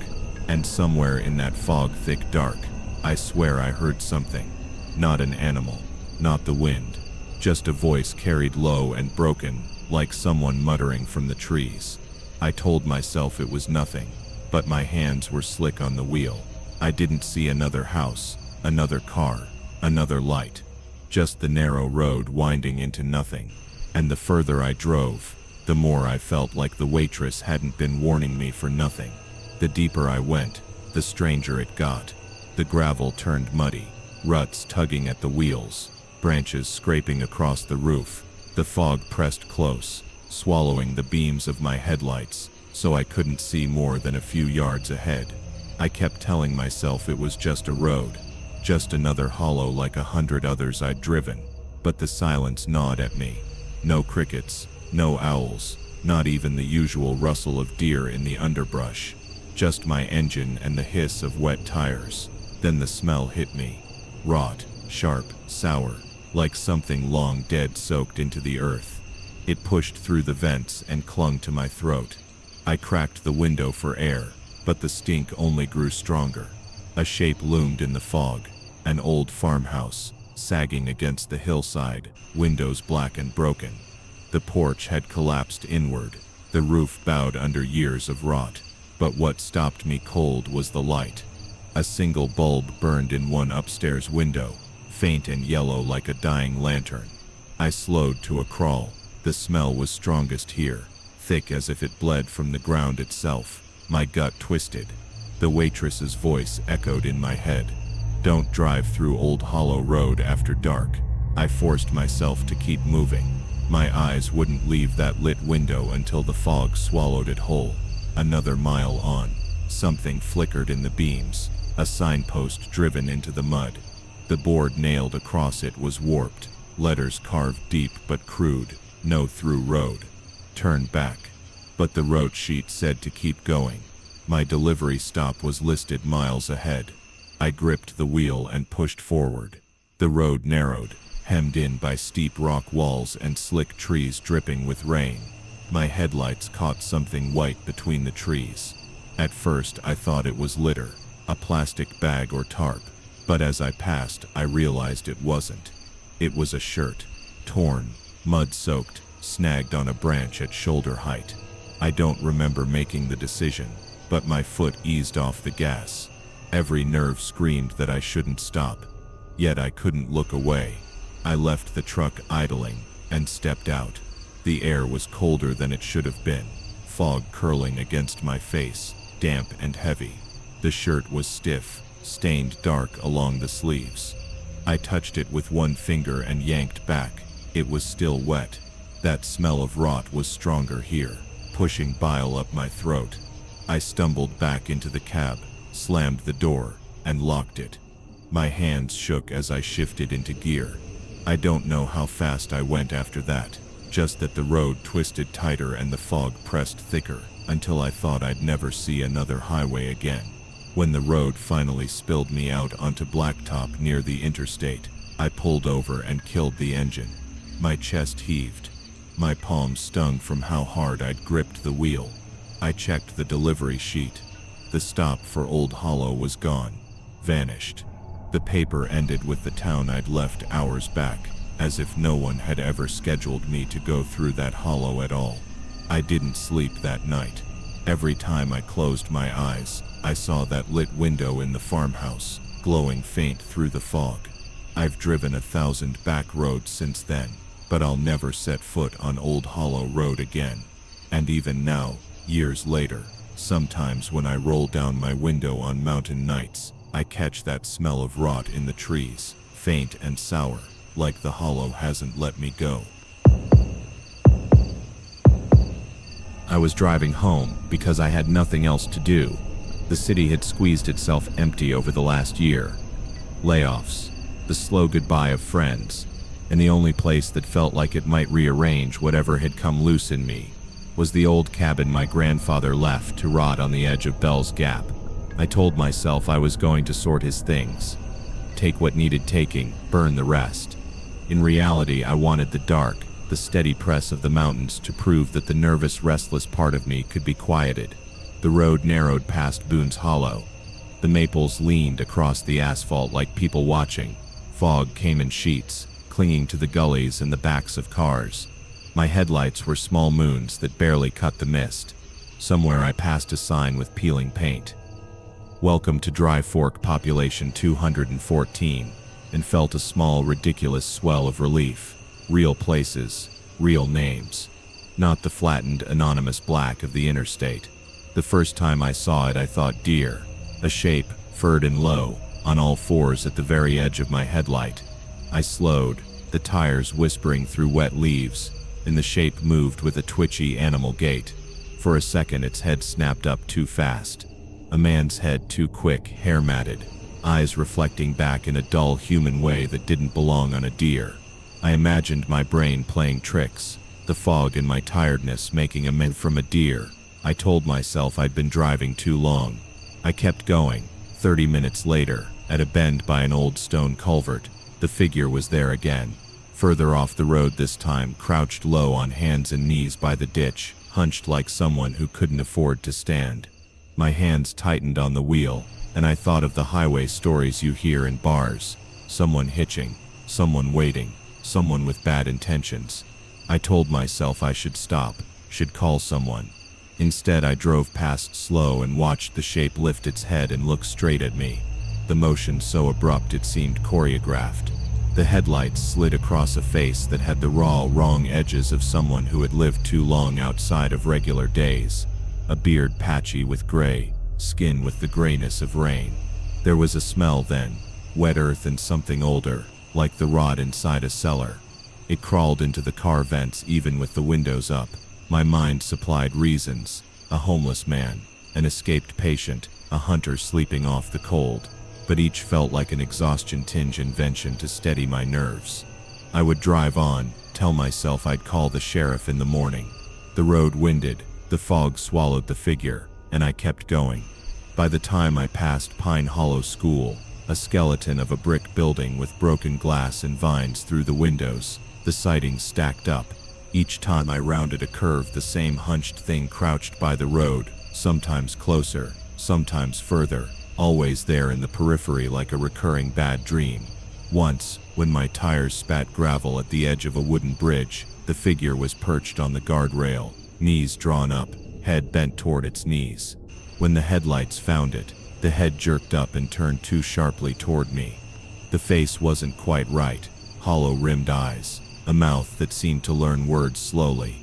and somewhere in that fog-thick dark, I swear I heard something. Not an animal, not the wind, just a voice carried low and broken, like someone muttering from the trees. I told myself it was nothing, but my hands were slick on the wheel. I didn't see another house, another car, another light. Just the narrow road winding into nothing. And the further I drove, the more I felt like the waitress hadn't been warning me for nothing. The deeper I went, the stranger it got. The gravel turned muddy, ruts tugging at the wheels, branches scraping across the roof. The fog pressed close, swallowing the beams of my headlights, so I couldn't see more than a few yards ahead. I kept telling myself it was just a road, just another hollow like 100 others I'd driven, but the silence gnawed at me. No crickets, no owls, not even the usual rustle of deer in the underbrush. Just my engine and the hiss of wet tires. Then the smell hit me. Rot, sharp, sour, like something long dead soaked into the earth. It pushed through the vents and clung to my throat. I cracked the window for air, but the stink only grew stronger. A shape loomed in the fog, an old farmhouse, sagging against the hillside, windows black and broken. The porch had collapsed inward, the roof bowed under years of rot. But what stopped me cold was the light. A single bulb burned in one upstairs window, faint and yellow like a dying lantern. I slowed to a crawl. The smell was strongest here, thick as if it bled from the ground itself. My gut twisted. The waitress's voice echoed in my head. Don't drive through Old Hollow Road after dark. I forced myself to keep moving. My eyes wouldn't leave that lit window until the fog swallowed it whole. Another mile on, something flickered in the beams, a signpost driven into the mud. The board nailed across it was warped, letters carved deep but crude, no through road. Turn back. But the road sheet said to keep going. My delivery stop was listed miles ahead. I gripped the wheel and pushed forward. The road narrowed, hemmed in by steep rock walls and slick trees dripping with rain. My headlights caught something white between the trees. At first I thought it was litter, a plastic bag or tarp, but as I passed I realized it wasn't. It was a shirt, torn, mud-soaked, snagged on a branch at shoulder height. I don't remember making the decision, but my foot eased off the gas. Every nerve screamed that I shouldn't stop, yet I couldn't look away. I left the truck idling and stepped out. The air was colder than it should have been, fog curling against my face, damp and heavy. The shirt was stiff, stained dark along the sleeves. I touched it with one finger and yanked back. It was still wet. That smell of rot was stronger here, pushing bile up my throat. I stumbled back into the cab, slammed the door, and locked it. My hands shook as I shifted into gear. I don't know how fast I went after that, just that the road twisted tighter and the fog pressed thicker, until I thought I'd never see another highway again. When the road finally spilled me out onto blacktop near the interstate, I pulled over and killed the engine. My chest heaved. My palms stung from how hard I'd gripped the wheel. I checked the delivery sheet. The stop for Old Hollow was gone, vanished. The paper ended with the town I'd left hours back, as if no one had ever scheduled me to go through that hollow at all. I didn't sleep that night. Every time I closed my eyes, I saw that lit window in the farmhouse, glowing faint through the fog. I've driven 1,000 back roads since then, but I'll never set foot on Old Hollow Road again. And even now, years later, sometimes when I roll down my window on mountain nights, I catch that smell of rot in the trees, faint and sour, like the hollow hasn't let me go. I was driving home because I had nothing else to do. The city had squeezed itself empty over the last year. Layoffs, the slow goodbye of friends, and the only place that felt like it might rearrange whatever had come loose in me was the old cabin my grandfather left to rot on the edge of Bell's Gap. I told myself I was going to sort his things, take what needed taking, burn the rest. In reality, I wanted the dark, the steady press of the mountains to prove that the nervous, restless part of me could be quieted. The road narrowed past Boone's Hollow. The maples leaned across the asphalt like people watching. Fog came in sheets, clinging to the gullies and the backs of cars. My headlights were small moons that barely cut the mist. Somewhere I passed a sign with peeling paint. Welcome to Dry Fork Population 214, and felt a small, ridiculous swell of relief. Real places, real names. Not the flattened, anonymous black of the interstate. The first time I saw it, I thought deer. A shape, furred and low, on all fours at the very edge of my headlight. I slowed, the tires whispering through wet leaves, and the shape moved with a twitchy animal gait. For a second, its head snapped up too fast. A man's head too quick, hair matted, eyes reflecting back in a dull human way that didn't belong on a deer. I imagined my brain playing tricks, the fog and my tiredness making a man from a deer. I told myself I'd been driving too long. I kept going. 30 minutes later, at a bend by an old stone culvert, the figure was there again. Further off the road this time, crouched low on hands and knees by the ditch, hunched like someone who couldn't afford to stand. My hands tightened on the wheel, and I thought of the highway stories you hear in bars. Someone hitching, someone waiting, someone with bad intentions. I told myself I should stop, should call someone. Instead, I drove past slow and watched the shape lift its head and look straight at me. The motion so abrupt it seemed choreographed. The headlights slid across a face that had the raw, wrong edges of someone who had lived too long outside of regular days. A beard patchy with gray, skin with the grayness of rain. There was a smell then, wet earth and something older, like the rot inside a cellar. It crawled into the car vents even with the windows up. My mind supplied reasons: a homeless man, an escaped patient, a hunter sleeping off the cold. But each felt like an exhaustion tinge invention to steady my nerves. I would drive on, tell myself I'd call the sheriff in the morning. The road winded, the fog swallowed the figure, and I kept going. By the time I passed Pine Hollow School, a skeleton of a brick building with broken glass and vines through the windows, the sightings stacked up. Each time I rounded a curve, the same hunched thing crouched by the road, sometimes closer, sometimes further, always there in the periphery like a recurring bad dream. Once, when my tires spat gravel at the edge of a wooden bridge, the figure was perched on the guardrail, knees drawn up, head bent toward its knees. When the headlights found it, the head jerked up and turned too sharply toward me. The face wasn't quite right, hollow-rimmed eyes, a mouth that seemed to learn words slowly.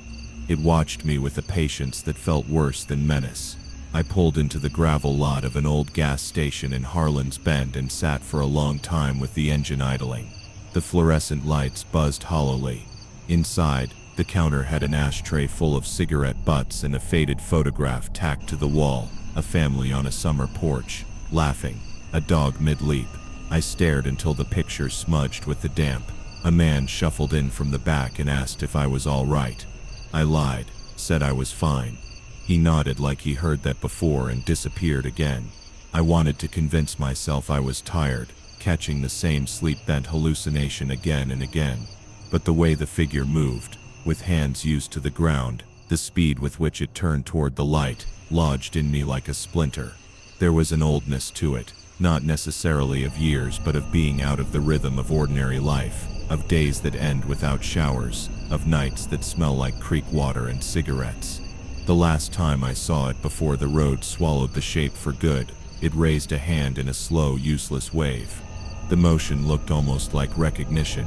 It watched me with a patience that felt worse than menace. I pulled into the gravel lot of an old gas station in Harlan's Bend and sat for a long time with the engine idling. The fluorescent lights buzzed hollowly. Inside, the counter had an ashtray full of cigarette butts and a faded photograph tacked to the wall, a family on a summer porch, laughing, a dog mid-leap. I stared until the picture smudged with the damp. A man shuffled in from the back and asked if I was all right. I lied, said I was fine. He nodded like he heard that before and disappeared again. I wanted to convince myself I was tired, catching the same sleep-bent hallucination again and again. But the way the figure moved, with hands used to the ground, the speed with which it turned toward the light, lodged in me like a splinter. There was an oldness to it, not necessarily of years but of being out of the rhythm of ordinary life, of days that end without showers, of nights that smell like creek water and cigarettes. The last time I saw it before the road swallowed the shape for good, it raised a hand in a slow, useless wave. The motion looked almost like recognition.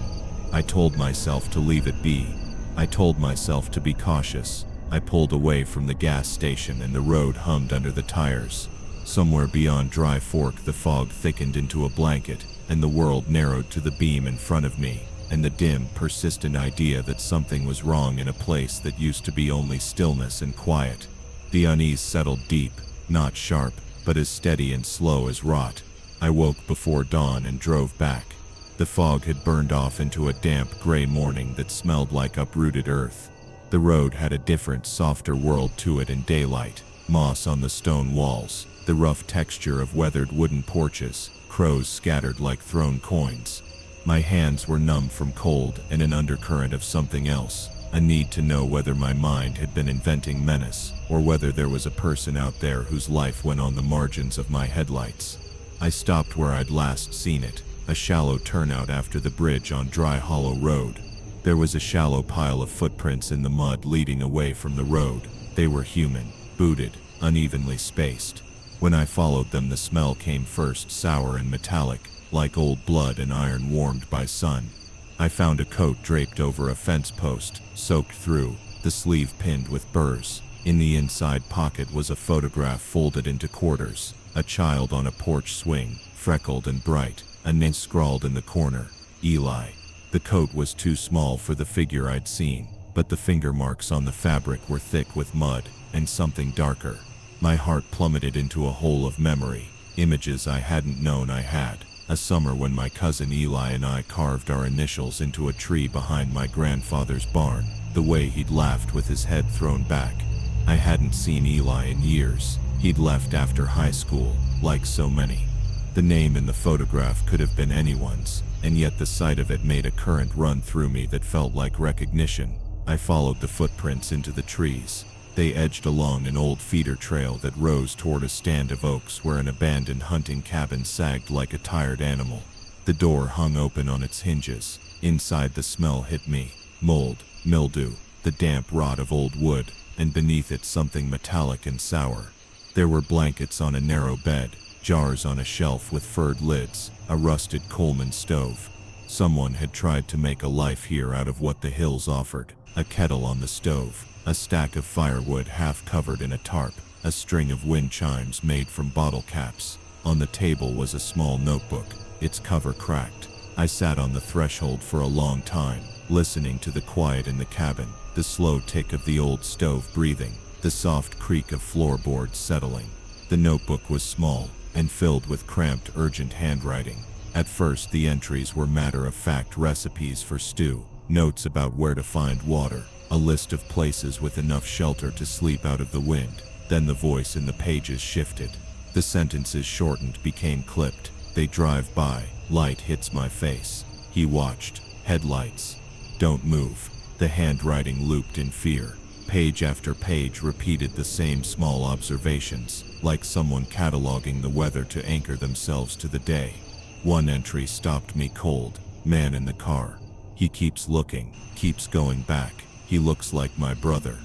I told myself to leave it be. I told myself to be cautious. I pulled away from the gas station and the road hummed under the tires. Somewhere beyond Dry Fork the fog thickened into a blanket, and the world narrowed to the beam in front of me, and the dim, persistent idea that something was wrong in a place that used to be only stillness and quiet. The unease settled deep, not sharp, but as steady and slow as rot. I woke before dawn and drove back. The fog had burned off into a damp, gray morning that smelled like uprooted earth. The road had a different, softer world to it in daylight. Moss on the stone walls, the rough texture of weathered wooden porches, crows scattered like thrown coins. My hands were numb from cold and an undercurrent of something else, a need to know whether my mind had been inventing menace, or whether there was a person out there whose life went on the margins of my headlights. I stopped where I'd last seen it, a shallow turnout after the bridge on Dry Hollow Road. There was a shallow pile of footprints in the mud leading away from the road. They were human, booted, unevenly spaced. When I followed them, the smell came first, sour and metallic, like old blood and iron warmed by sun. I found a coat draped over a fence post, soaked through, the sleeve pinned with burrs. In the inside pocket was a photograph folded into quarters, a child on a porch swing, freckled and bright, a name scrawled in the corner, Eli. The coat was too small for the figure I'd seen, but the finger marks on the fabric were thick with mud, and something darker. My heart plummeted into a hole of memory, images I hadn't known I had. A summer when my cousin Eli and I carved our initials into a tree behind my grandfather's barn, the way he'd laughed with his head thrown back. I hadn't seen Eli in years. He'd left after high school, like so many. The name in the photograph could have been anyone's, and yet the sight of it made a current run through me that felt like recognition. I followed the footprints into the trees. They edged along an old feeder trail that rose toward a stand of oaks where an abandoned hunting cabin sagged like a tired animal. The door hung open on its hinges. Inside, the smell hit me. Mold, mildew, the damp rot of old wood, and beneath it something metallic and sour. There were blankets on a narrow bed, jars on a shelf with furred lids, a rusted Coleman stove. Someone had tried to make a life here out of what the hills offered. A kettle on the stove, a stack of firewood half covered in a tarp, a string of wind chimes made from bottle caps. On the table was a small notebook, its cover cracked. I sat on the threshold for a long time, listening to the quiet in the cabin, the slow tick of the old stove breathing, the soft creak of floorboards settling. The notebook was small and filled with cramped, urgent handwriting. At first, the entries were matter-of-fact recipes for stew, notes about where to find water, a list of places with enough shelter to sleep out of the wind. Then the voice in the pages shifted. The sentences shortened, became clipped. They drive by. Light hits my face. He watched. Headlights. Don't move. The handwriting looped in fear. Page after page repeated the same small observations, like someone cataloging the weather to anchor themselves to the day. One entry stopped me cold. Man in the car. He keeps looking, keeps going back. He looks like my brother.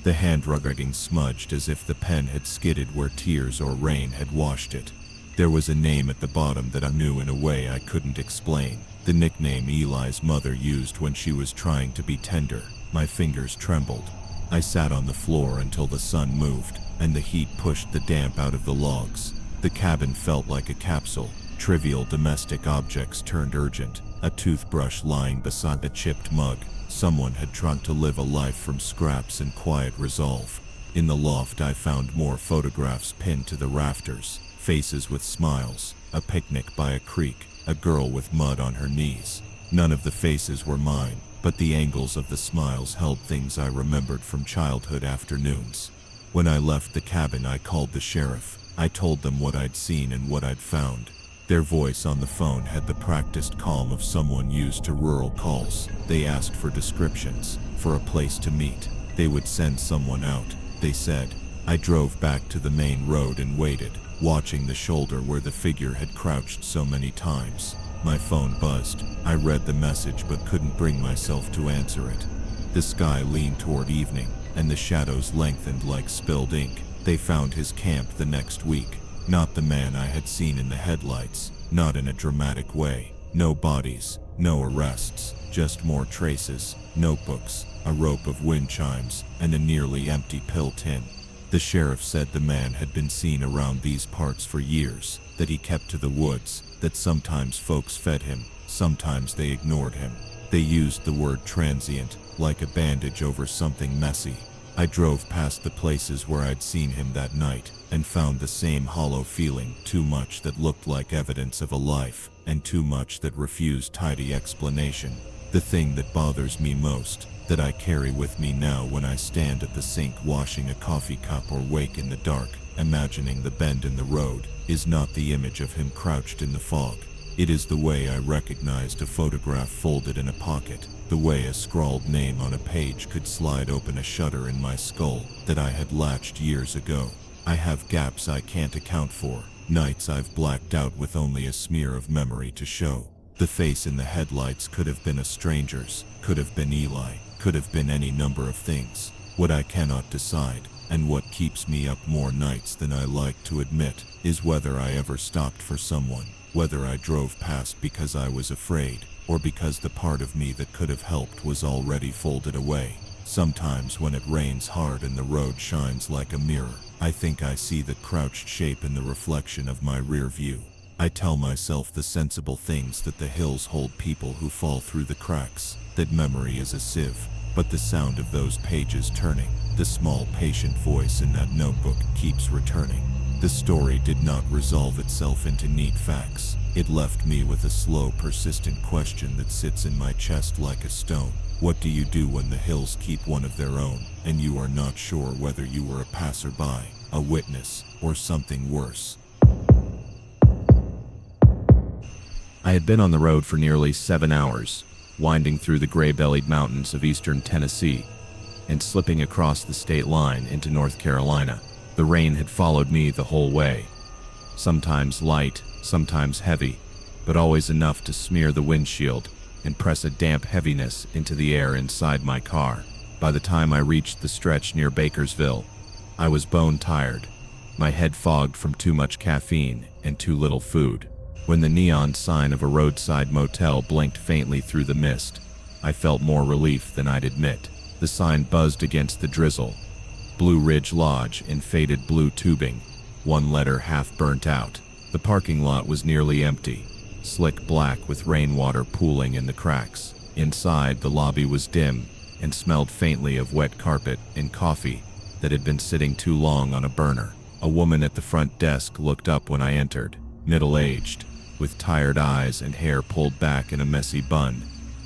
The handwriting smudged as if the pen had skidded where tears or rain had washed it. There was a name at the bottom that I knew in a way I couldn't explain. The nickname Eli's mother used when she was trying to be tender. My fingers trembled. I sat on the floor until the sun moved, and the heat pushed the damp out of the logs. The cabin felt like a capsule. Trivial domestic objects turned urgent. A toothbrush lying beside a chipped mug. Someone had tried to live a life from scraps and quiet resolve. In the loft, I found more photographs pinned to the rafters. Faces with smiles. A picnic by a creek. A girl with mud on her knees. None of the faces were mine, but the angles of the smiles held things I remembered from childhood afternoons. When I left the cabin, I called the sheriff. I told them what I'd seen and what I'd found. Their voice on the phone had the practiced calm of someone used to rural calls. They asked for descriptions, for a place to meet. They would send someone out, they said. I drove back to the main road and waited, watching the shoulder where the figure had crouched so many times. My phone buzzed. I read the message but couldn't bring myself to answer it. The sky leaned toward evening, and the shadows lengthened like spilled ink. They found his camp the next week. Not the man I had seen in the headlights, not in a dramatic way. No bodies, no arrests, just more traces, notebooks, a rope of wind chimes, and a nearly empty pill tin. The sheriff said the man had been seen around these parts for years, that he kept to the woods, that sometimes folks fed him, sometimes they ignored him. They used the word transient, like a bandage over something messy. I drove past the places where I'd seen him that night, and found the same hollow feeling, too much that looked like evidence of a life, and too much that refused tidy explanation. The thing that bothers me most, that I carry with me now when I stand at the sink washing a coffee cup or wake in the dark, imagining the bend in the road, is not the image of him crouched in the fog. It is the way I recognized a photograph folded in a pocket, the way a scrawled name on a page could slide open a shutter in my skull that I had latched years ago. I have gaps I can't account for, nights I've blacked out with only a smear of memory to show. The face in the headlights could have been a stranger's, could have been Eli, could have been any number of things. What I cannot decide, and what keeps me up more nights than I like to admit, is whether I ever stopped for someone, whether I drove past because I was afraid, or because the part of me that could have helped was already folded away. Sometimes when it rains hard and the road shines like a mirror, I think I see the crouched shape in the reflection of my rear view. I tell myself the sensible things, that the hills hold people who fall through the cracks, that memory is a sieve, but the sound of those pages turning, the small patient voice in that notebook keeps returning. The story did not resolve itself into neat facts. It left me with a slow, persistent question that sits in my chest like a stone. What do you do when the hills keep one of their own, and you are not sure whether you were a passerby, a witness, or something worse? I had been on the road for nearly 7 hours, winding through the gray-bellied mountains of eastern Tennessee and slipping across the state line into North Carolina. The rain had followed me the whole way, sometimes light, sometimes heavy, but always enough to smear the windshield and press a damp heaviness into the air inside my car. By the time I reached the stretch near Bakersville, I was bone-tired, my head fogged from too much caffeine and too little food. When the neon sign of a roadside motel blinked faintly through the mist, I felt more relief than I'd admit. The sign buzzed against the drizzle, Blue Ridge Lodge in faded blue tubing, one letter half burnt out. The parking lot was nearly empty, slick black with rainwater pooling in the cracks. Inside, the lobby was dim and smelled faintly of wet carpet and coffee that had been sitting too long on a burner. A woman at the front desk looked up when I entered, middle-aged, with tired eyes and hair pulled back in a messy bun.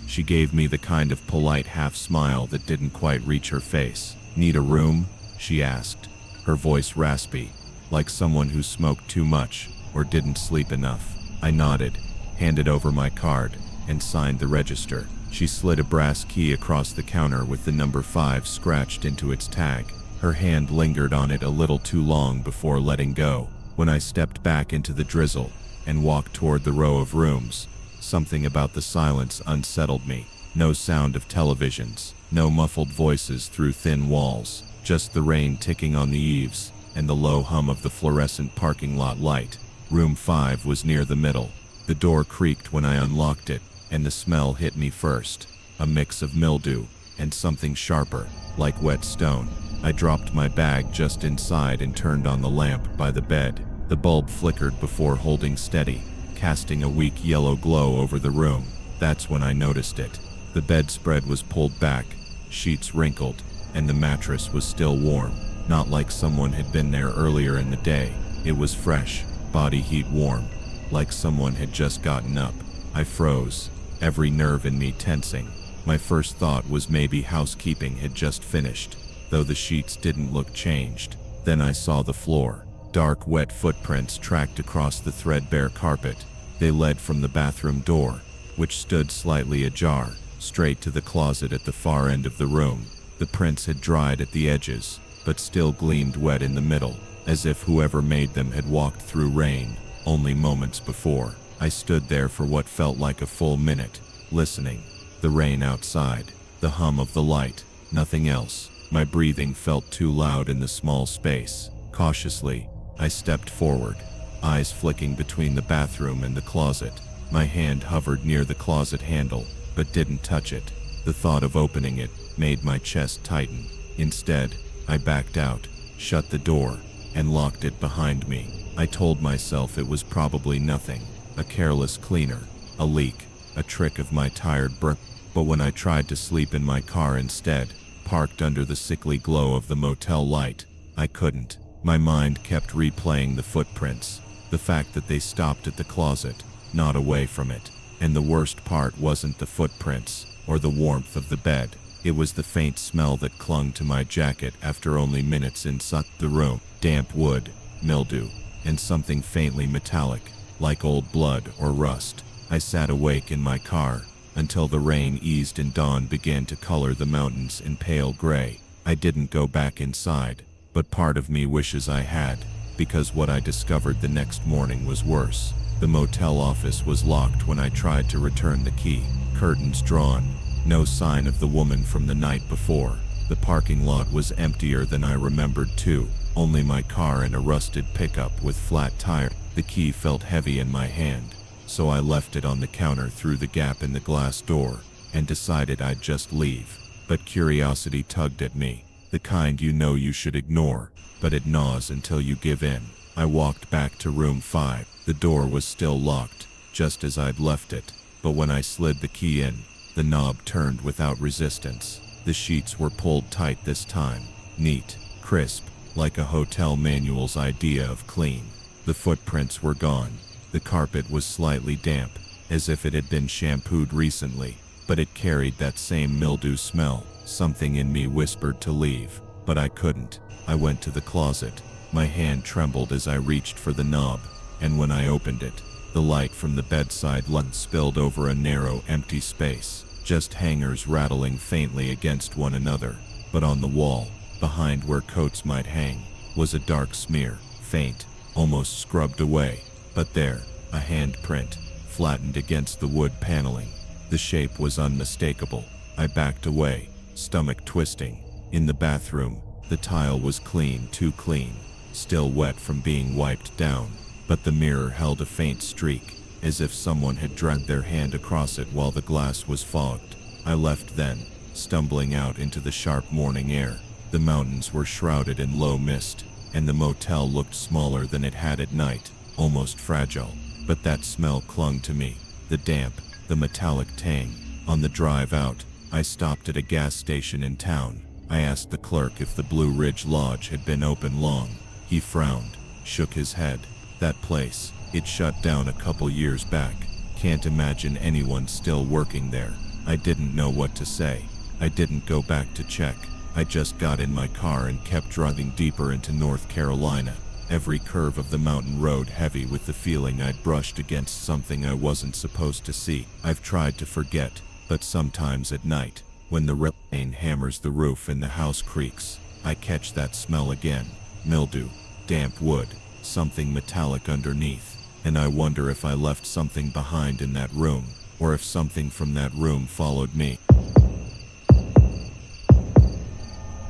She gave me the kind of polite half-smile that didn't quite reach her face. "Need a room?" she asked, her voice raspy, like someone who smoked too much or didn't sleep enough. I nodded, handed over my card, and signed the register. She slid a brass key across the counter with the number 5 scratched into its tag. Her hand lingered on it a little too long before letting go. When I stepped back into the drizzle and walked toward the row of rooms, something about the silence unsettled me. No sound of televisions, no muffled voices through thin walls, just the rain ticking on the eaves and the low hum of the fluorescent parking lot light. Room 5 was near the middle. The door creaked when I unlocked it, and the smell hit me first, a mix of mildew and something sharper, like wet stone. I dropped my bag just inside and turned on the lamp by the bed. The bulb flickered before holding steady, casting a weak yellow glow over the room. That's when I noticed it. The bedspread was pulled back, sheets wrinkled, and the mattress was still warm. Not like someone had been there earlier in the day. It was fresh, body heat warm, like someone had just gotten up. I froze, every nerve in me tensing. My first thought was maybe housekeeping had just finished, though the sheets didn't look changed. Then I saw the floor. Dark, wet footprints tracked across the threadbare carpet. They led from the bathroom door, which stood slightly ajar, straight to the closet at the far end of the room. The prints had dried at the edges, but still gleamed wet in the middle, as if whoever made them had walked through rain only moments before. I stood there for what felt like a full minute, listening. The rain outside, the hum of the light, nothing else. My breathing felt too loud in the small space. Cautiously, I stepped forward, eyes flicking between the bathroom and the closet. My hand hovered near the closet handle, but didn't touch it. The thought of opening it made my chest tighten. Instead, I backed out, shut the door, and locked it behind me. I told myself it was probably nothing, a careless cleaner, a leak, a trick of my tired brain. But when I tried to sleep in my car instead, parked under the sickly glow of the motel light, I couldn't. My mind kept replaying the footprints, the fact that they stopped at the closet, not away from it. And the worst part wasn't the footprints, or the warmth of the bed. It was the faint smell that clung to my jacket after only minutes inside the room. Damp wood, mildew, and something faintly metallic, like old blood or rust. I sat awake in my car until the rain eased and dawn began to color the mountains in pale gray. I didn't go back inside, but part of me wishes I had, because what I discovered the next morning was worse. The motel office was locked when I tried to return the key. Curtains drawn, no sign of the woman from the night before. The parking lot was emptier than I remembered too, only my car and a rusted pickup with flat tire. The key felt heavy in my hand, so I left it on the counter through the gap in the glass door, and decided I'd just leave. But curiosity tugged at me, the kind you know you should ignore, but it gnaws until you give in. I walked back to room 5. The door was still locked, just as I'd left it, but when I slid the key in, the knob turned without resistance. The sheets were pulled tight this time, neat, crisp, like a hotel manual's idea of clean. The footprints were gone. The carpet was slightly damp, as if it had been shampooed recently, but it carried that same mildew smell. Something in me whispered to leave, but I couldn't. I went to the closet. My hand trembled as I reached for the knob, and when I opened it, the light from the bedside lamp spilled over a narrow, empty space, just hangers rattling faintly against one another. But on the wall, behind where coats might hang, was a dark smear, faint, almost scrubbed away. But there, a handprint, flattened against the wood paneling. The shape was unmistakable. I backed away, stomach twisting. In the bathroom, the tile was clean, too clean, still wet from being wiped down, but the mirror held a faint streak, as if someone had dragged their hand across it while the glass was fogged. I left then, stumbling out into the sharp morning air. The mountains were shrouded in low mist, and the motel looked smaller than it had at night, almost fragile. But that smell clung to me, the damp, the metallic tang. On the drive out, I stopped at a gas station in town. I asked the clerk if the Blue Ridge Lodge had been open long. He frowned, shook his head. That place, it shut down a couple years back. Can't imagine anyone still working there. I didn't know what to say. I didn't go back to check. I just got in my car and kept driving deeper into North Carolina. Every curve of the mountain road heavy with the feeling I'd brushed against something I wasn't supposed to see. I've tried to forget, but sometimes at night, when the rain hammers the roof and the house creaks, I catch that smell again. Mildew, damp wood, something metallic underneath. And I wonder if I left something behind in that room, or if something from that room followed me.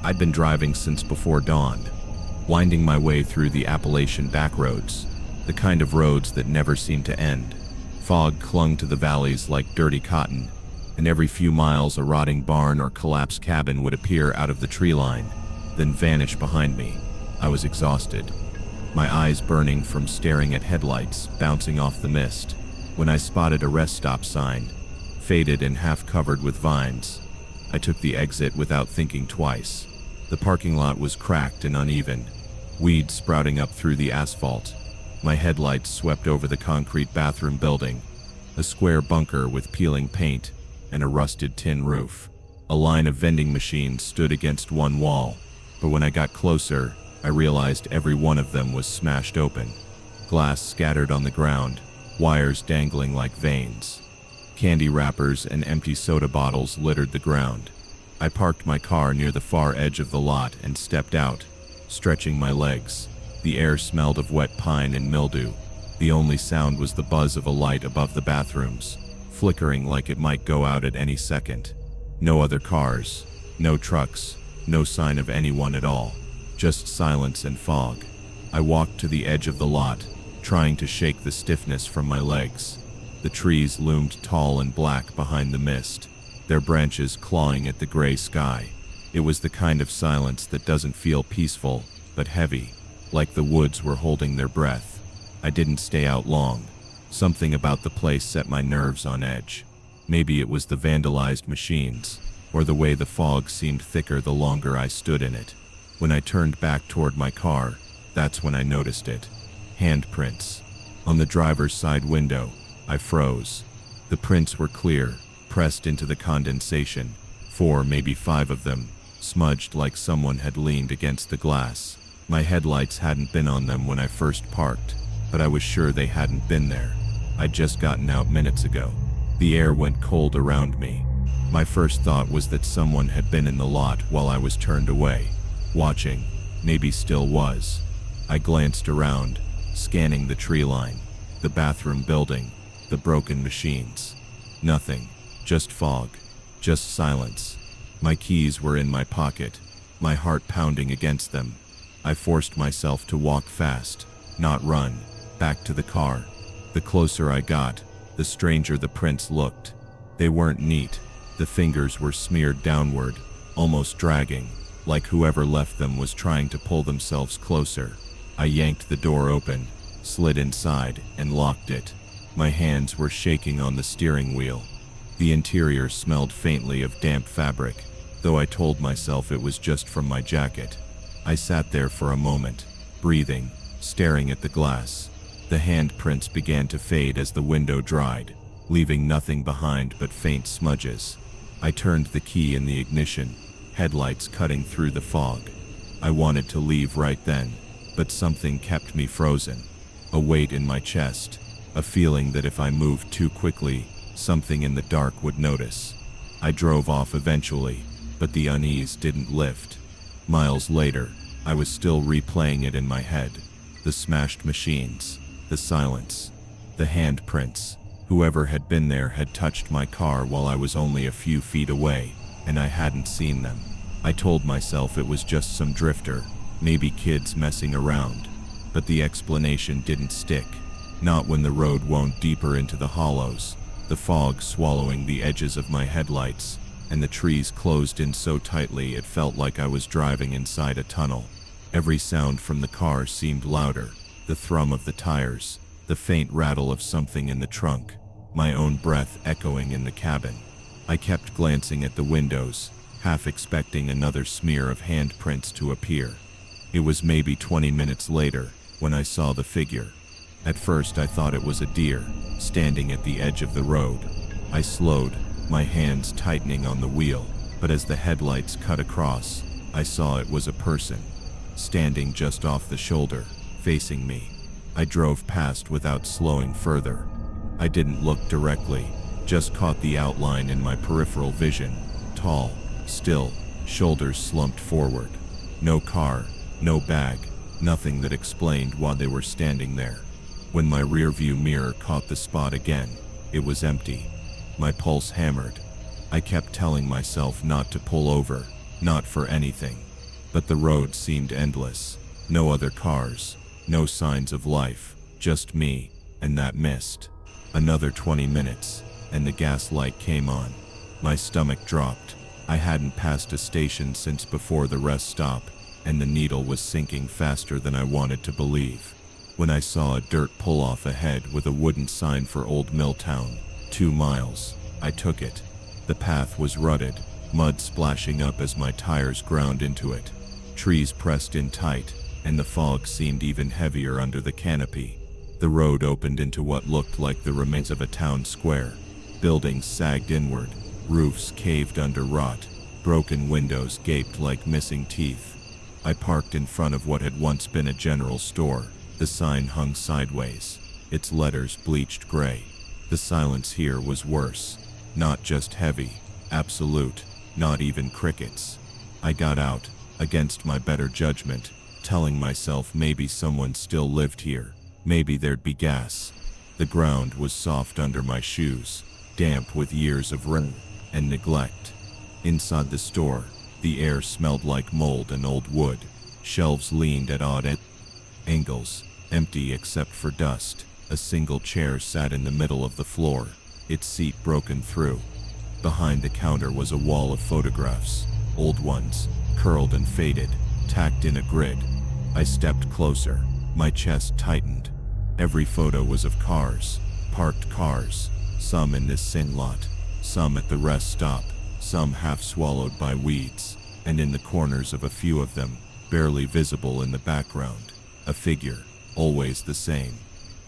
I'd been driving since before dawn, winding my way through the Appalachian backroads, the kind of roads that never seem to end. Fog clung to the valleys like dirty cotton, and every few miles a rotting barn or collapsed cabin would appear out of the tree line, then vanish behind me. I was exhausted, my eyes burning from staring at headlights bouncing off the mist, when I spotted a rest stop sign, faded and half covered with vines. I took the exit without thinking twice. The parking lot was cracked and uneven, weeds sprouting up through the asphalt. My headlights swept over the concrete bathroom building, a square bunker with peeling paint and a rusted tin roof. A line of vending machines stood against one wall, but when I got closer, I realized every one of them was smashed open. Glass scattered on the ground, wires dangling like veins. Candy wrappers and empty soda bottles littered the ground. I parked my car near the far edge of the lot and stepped out, stretching my legs. The air smelled of wet pine and mildew. The only sound was the buzz of a light above the bathrooms, flickering like it might go out at any second. No other cars, no trucks, no sign of anyone at all. Just silence and fog. I walked to the edge of the lot, trying to shake the stiffness from my legs. The trees loomed tall and black behind the mist, their branches clawing at the gray sky. It was the kind of silence that doesn't feel peaceful, but heavy, like the woods were holding their breath. I didn't stay out long. Something about the place set my nerves on edge. Maybe it was the vandalized machines, or the way the fog seemed thicker the longer I stood in it. When I turned back toward my car, that's when I noticed it. Handprints. On the driver's side window, I froze. The prints were clear, pressed into the condensation, 4, maybe 5 of them, smudged like someone had leaned against the glass. My headlights hadn't been on them when I first parked, but I was sure they hadn't been there. I'd just gotten out minutes ago. The air went cold around me. My first thought was that someone had been in the lot while I was turned away, watching, maybe still was. I glanced around, scanning the tree line, the bathroom building, the broken machines. Nothing, just fog, just silence. My keys were in my pocket, my heart pounding against them. I forced myself to walk fast, not run, back to the car. The closer I got, the stranger the prints looked. They weren't neat. The fingers were smeared downward, almost dragging, like whoever left them was trying to pull themselves closer. I yanked the door open, slid inside, and locked it. My hands were shaking on the steering wheel. The interior smelled faintly of damp fabric, though I told myself it was just from my jacket. I sat there for a moment, breathing, staring at the glass. The handprints began to fade as the window dried, leaving nothing behind but faint smudges. I turned the key in the ignition, headlights cutting through the fog. I wanted to leave right then, but something kept me frozen. A weight in my chest, a feeling that if I moved too quickly, something in the dark would notice. I drove off eventually, but the unease didn't lift. Miles later, I was still replaying it in my head. The smashed machines, the silence, the handprints. Whoever had been there had touched my car while I was only a few feet away, and I hadn't seen them. I told myself it was just some drifter, maybe kids messing around. But the explanation didn't stick. Not when the road wound deeper into the hollows, the fog swallowing the edges of my headlights, and the trees closed in so tightly it felt like I was driving inside a tunnel. Every sound from the car seemed louder, the thrum of the tires, the faint rattle of something in the trunk, my own breath echoing in the cabin. I kept glancing at the windows, half expecting another smear of handprints to appear. It was maybe 20 minutes later when I saw the figure. At first I thought it was a deer, standing at the edge of the road. I slowed, my hands tightening on the wheel, but as the headlights cut across, I saw it was a person, standing just off the shoulder, facing me. I drove past without slowing further. I didn't look directly, just caught the outline in my peripheral vision. Tall, still, shoulders slumped forward. No car, no bag, nothing that explained why they were standing there. When my rearview mirror caught the spot again, it was empty. My pulse hammered. I kept telling myself not to pull over, not for anything. But the road seemed endless. No other cars, no signs of life, just me and that mist. Another 20 minutes, and the gas light came on. My stomach dropped. I hadn't passed a station since before the rest stop, and the needle was sinking faster than I wanted to believe. When I saw a dirt pull-off ahead with a wooden sign for Old Milltown, 2 miles, I took it. The path was rutted, mud splashing up as my tires ground into it. Trees pressed in tight, and the fog seemed even heavier under the canopy. The road opened into what looked like the remains of a town square. Buildings sagged inward, roofs caved under rot, broken windows gaped like missing teeth. I parked in front of what had once been a general store. The sign hung sideways, its letters bleached gray. The silence here was worse. Not just heavy, absolute, not even crickets. I got out, against my better judgment, telling myself maybe someone still lived here. Maybe there'd be gas. The ground was soft under my shoes, damp with years of rain and neglect. Inside the store, the air smelled like mold and old wood. Shelves leaned at odd angles, empty except for dust. A single chair sat in the middle of the floor, its seat broken through. Behind the counter was a wall of photographs, old ones, curled and faded, tacked in a grid. I stepped closer, my chest tightened. Every photo was of cars, parked cars, some in this sin lot, some at the rest stop, some half swallowed by weeds, and in the corners of a few of them, barely visible in the background, a figure, always the same.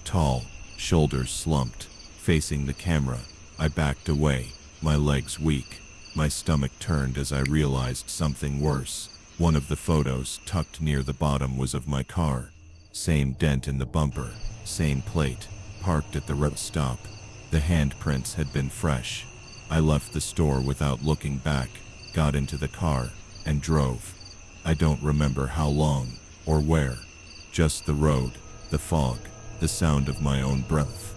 Tall, shoulders slumped, facing the camera. I backed away, my legs weak. My stomach turned as I realized something worse. One of the photos tucked near the bottom was of my car. Same dent in the bumper, same plate, parked at the rest stop. The handprints had been fresh. I left the store without looking back, got into the car, and drove. I don't remember how long, or where. Just the road, the fog, the sound of my own breath.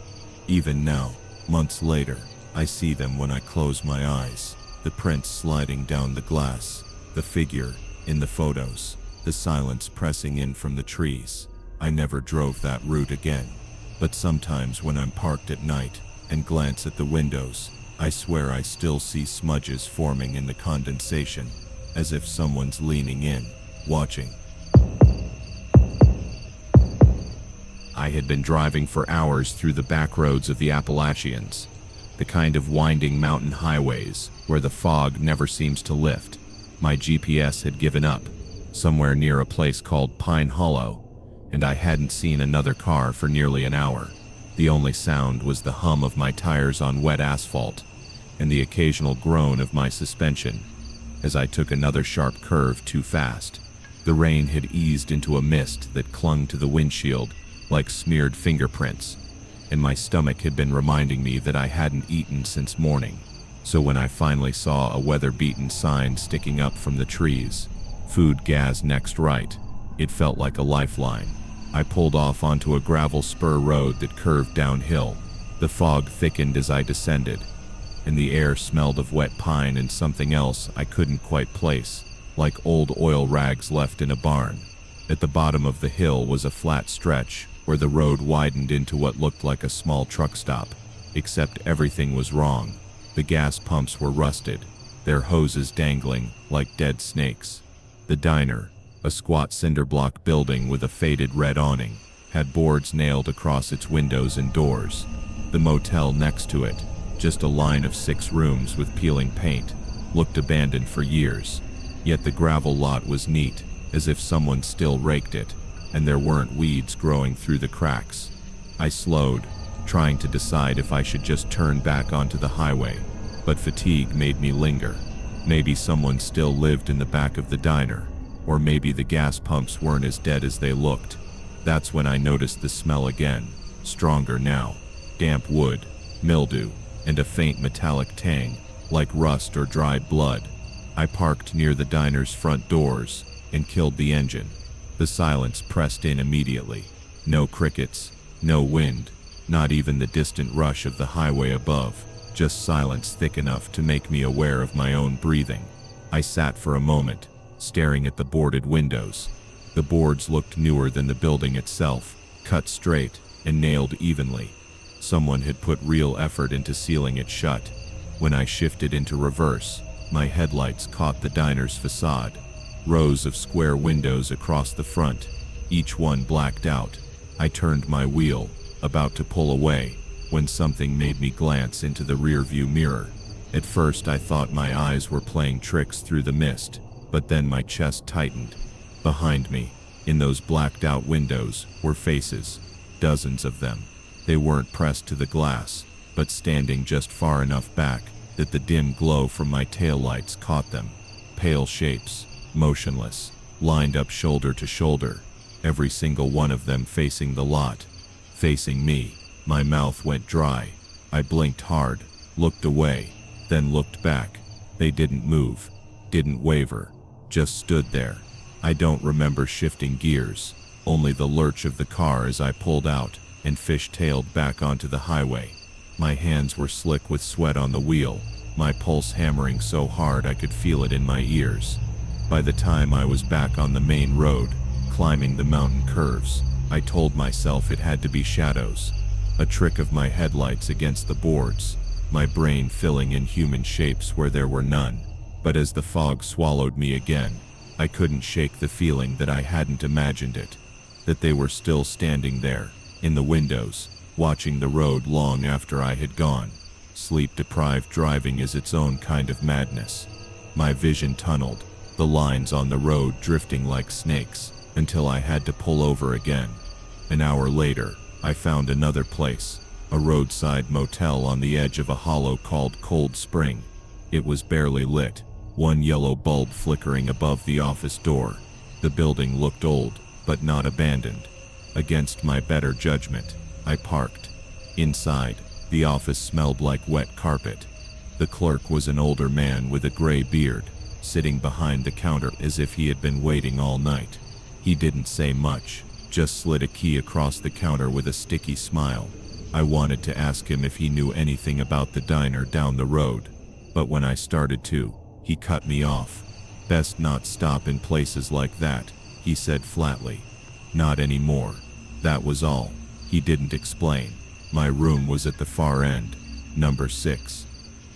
Even now, months later, I see them when I close my eyes. The prints sliding down the glass, the figure in the photos, the silence pressing in from the trees. I never drove that route again. But sometimes when I'm parked at night and glance at the windows, I swear I still see smudges forming in the condensation, as if someone's leaning in, watching. I had been driving for hours through the back roads of the Appalachians, the kind of winding mountain highways where the fog never seems to lift. My GPS had given up, somewhere near a place called Pine Hollow, and I hadn't seen another car for nearly an hour. The only sound was the hum of my tires on wet asphalt, and the occasional groan of my suspension as I took another sharp curve too fast. The rain had eased into a mist that clung to the windshield like smeared fingerprints, and my stomach had been reminding me that I hadn't eaten since morning. So when I finally saw a weather-beaten sign sticking up from the trees, "Food gas next right," it felt like a lifeline. I pulled off onto a gravel spur road that curved downhill. The fog thickened as I descended, and the air smelled of wet pine and something else I couldn't quite place, like old oil rags left in a barn. At the bottom of the hill was a flat stretch where the road widened into what looked like a small truck stop, except everything was wrong. The gas pumps were rusted, their hoses dangling like dead snakes. The diner, a squat cinder block building with a faded red awning, had boards nailed across its windows and doors. The motel next to it, just a line of 6 rooms with peeling paint, looked abandoned for years. Yet the gravel lot was neat, as if someone still raked it, and there weren't weeds growing through the cracks. I slowed, trying to decide if I should just turn back onto the highway, but fatigue made me linger. Maybe someone still lived in the back of the diner, or maybe the gas pumps weren't as dead as they looked. That's when I noticed the smell again, stronger now. Damp wood, mildew, and a faint metallic tang, like rust or dried blood. I parked near the diner's front doors and killed the engine. The silence pressed in immediately. No crickets, no wind, not even the distant rush of the highway above, just silence thick enough to make me aware of my own breathing. I sat for a moment, staring at the boarded windows. The boards looked newer than the building itself, cut straight and nailed evenly. Someone had put real effort into sealing it shut. When I shifted into reverse, my headlights caught the diner's facade. Rows of square windows across the front, each one blacked out. I turned my wheel, about to pull away, when something made me glance into the rearview mirror. At first I thought my eyes were playing tricks through the mist, but then my chest tightened. Behind me, in those blacked out windows, were faces, dozens of them. They weren't pressed to the glass, but standing just far enough back that the dim glow from my taillights caught them. Pale shapes, motionless, lined up shoulder to shoulder, every single one of them facing the lot. Facing me. My mouth went dry. I blinked hard, looked away, then looked back. They didn't move, didn't waver, just stood there. I don't remember shifting gears, only the lurch of the car as I pulled out and fish-tailed back onto the highway. My hands were slick with sweat on the wheel, my pulse hammering so hard I could feel it in my ears. By the time I was back on the main road, climbing the mountain curves, I told myself it had to be shadows. A trick of my headlights against the boards, my brain filling in human shapes where there were none. But as the fog swallowed me again, I couldn't shake the feeling that I hadn't imagined it, that they were still standing there, in the windows, watching the road long after I had gone. Sleep-deprived driving is its own kind of madness. My vision tunneled, the lines on the road drifting like snakes, until I had to pull over again. An hour later, I found another place, a roadside motel on the edge of a hollow called Cold Spring. It was barely lit, one yellow bulb flickering above the office door. The building looked old, but not abandoned. Against my better judgment, I parked. Inside, the office smelled like wet carpet. The clerk was an older man with a gray beard, sitting behind the counter as if he had been waiting all night. He didn't say much, just slid a key across the counter with a sticky smile. I wanted to ask him if he knew anything about the diner down the road, but when I started to, he cut me off. "Best not stop in places like that," he said flatly. "Not anymore." That was all. He didn't explain. My room was at the far end, number 6.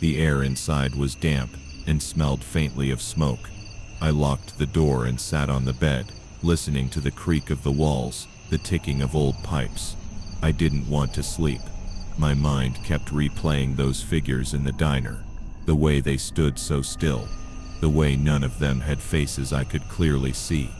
The air inside was damp and smelled faintly of smoke. I locked the door and sat on the bed, listening to the creak of the walls, the ticking of old pipes. I didn't want to sleep. My mind kept replaying those figures in the diner, the way they stood so still, the way none of them had faces I could clearly see.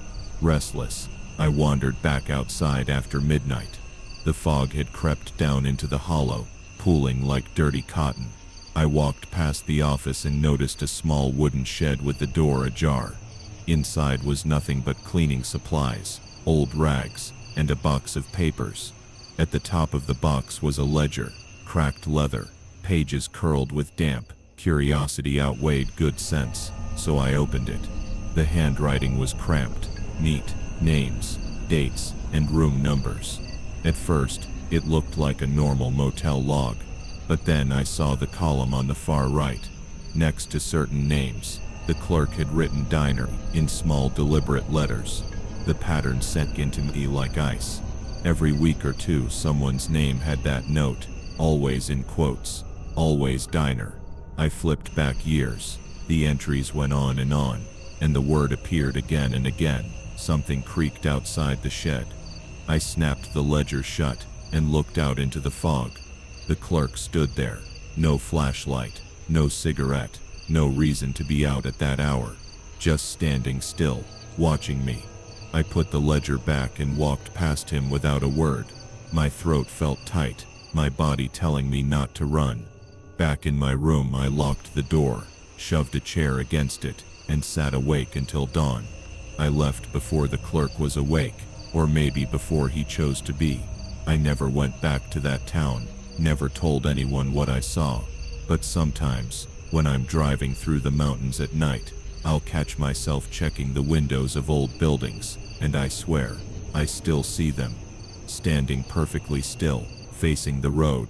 Restless, I wandered back outside after midnight. The fog had crept down into the hollow, pooling like dirty cotton. I walked past the office and noticed a small wooden shed with the door ajar. Inside was nothing but cleaning supplies, old rags, and a box of papers. At the top of the box was a ledger, cracked leather, pages curled with damp. Curiosity outweighed good sense, so I opened it. The handwriting was cramped, neat, names, dates, and room numbers. At first, it looked like a normal motel log, but then I saw the column on the far right. Next to certain names, the clerk had written diner in small deliberate letters. The pattern sank into me like ice. Every week or two someone's name had that note, always in quotes, always diner. I flipped back years. The entries went on, and the word appeared again and again. Something creaked outside the shed. I snapped the ledger shut and looked out into the fog. The clerk stood there. No flashlight, no cigarette, no reason to be out at that hour. Just standing still, watching me. I put the ledger back and walked past him without a word. My throat felt tight, my body telling me not to run. Back in my room, I locked the door, shoved a chair against it, and sat awake until dawn. I left before the clerk was awake, or maybe before he chose to be. I never went back to that town, never told anyone what I saw. But sometimes, when I'm driving through the mountains at night, I'll catch myself checking the windows of old buildings, and I swear, I still see them. Standing perfectly still, facing the road,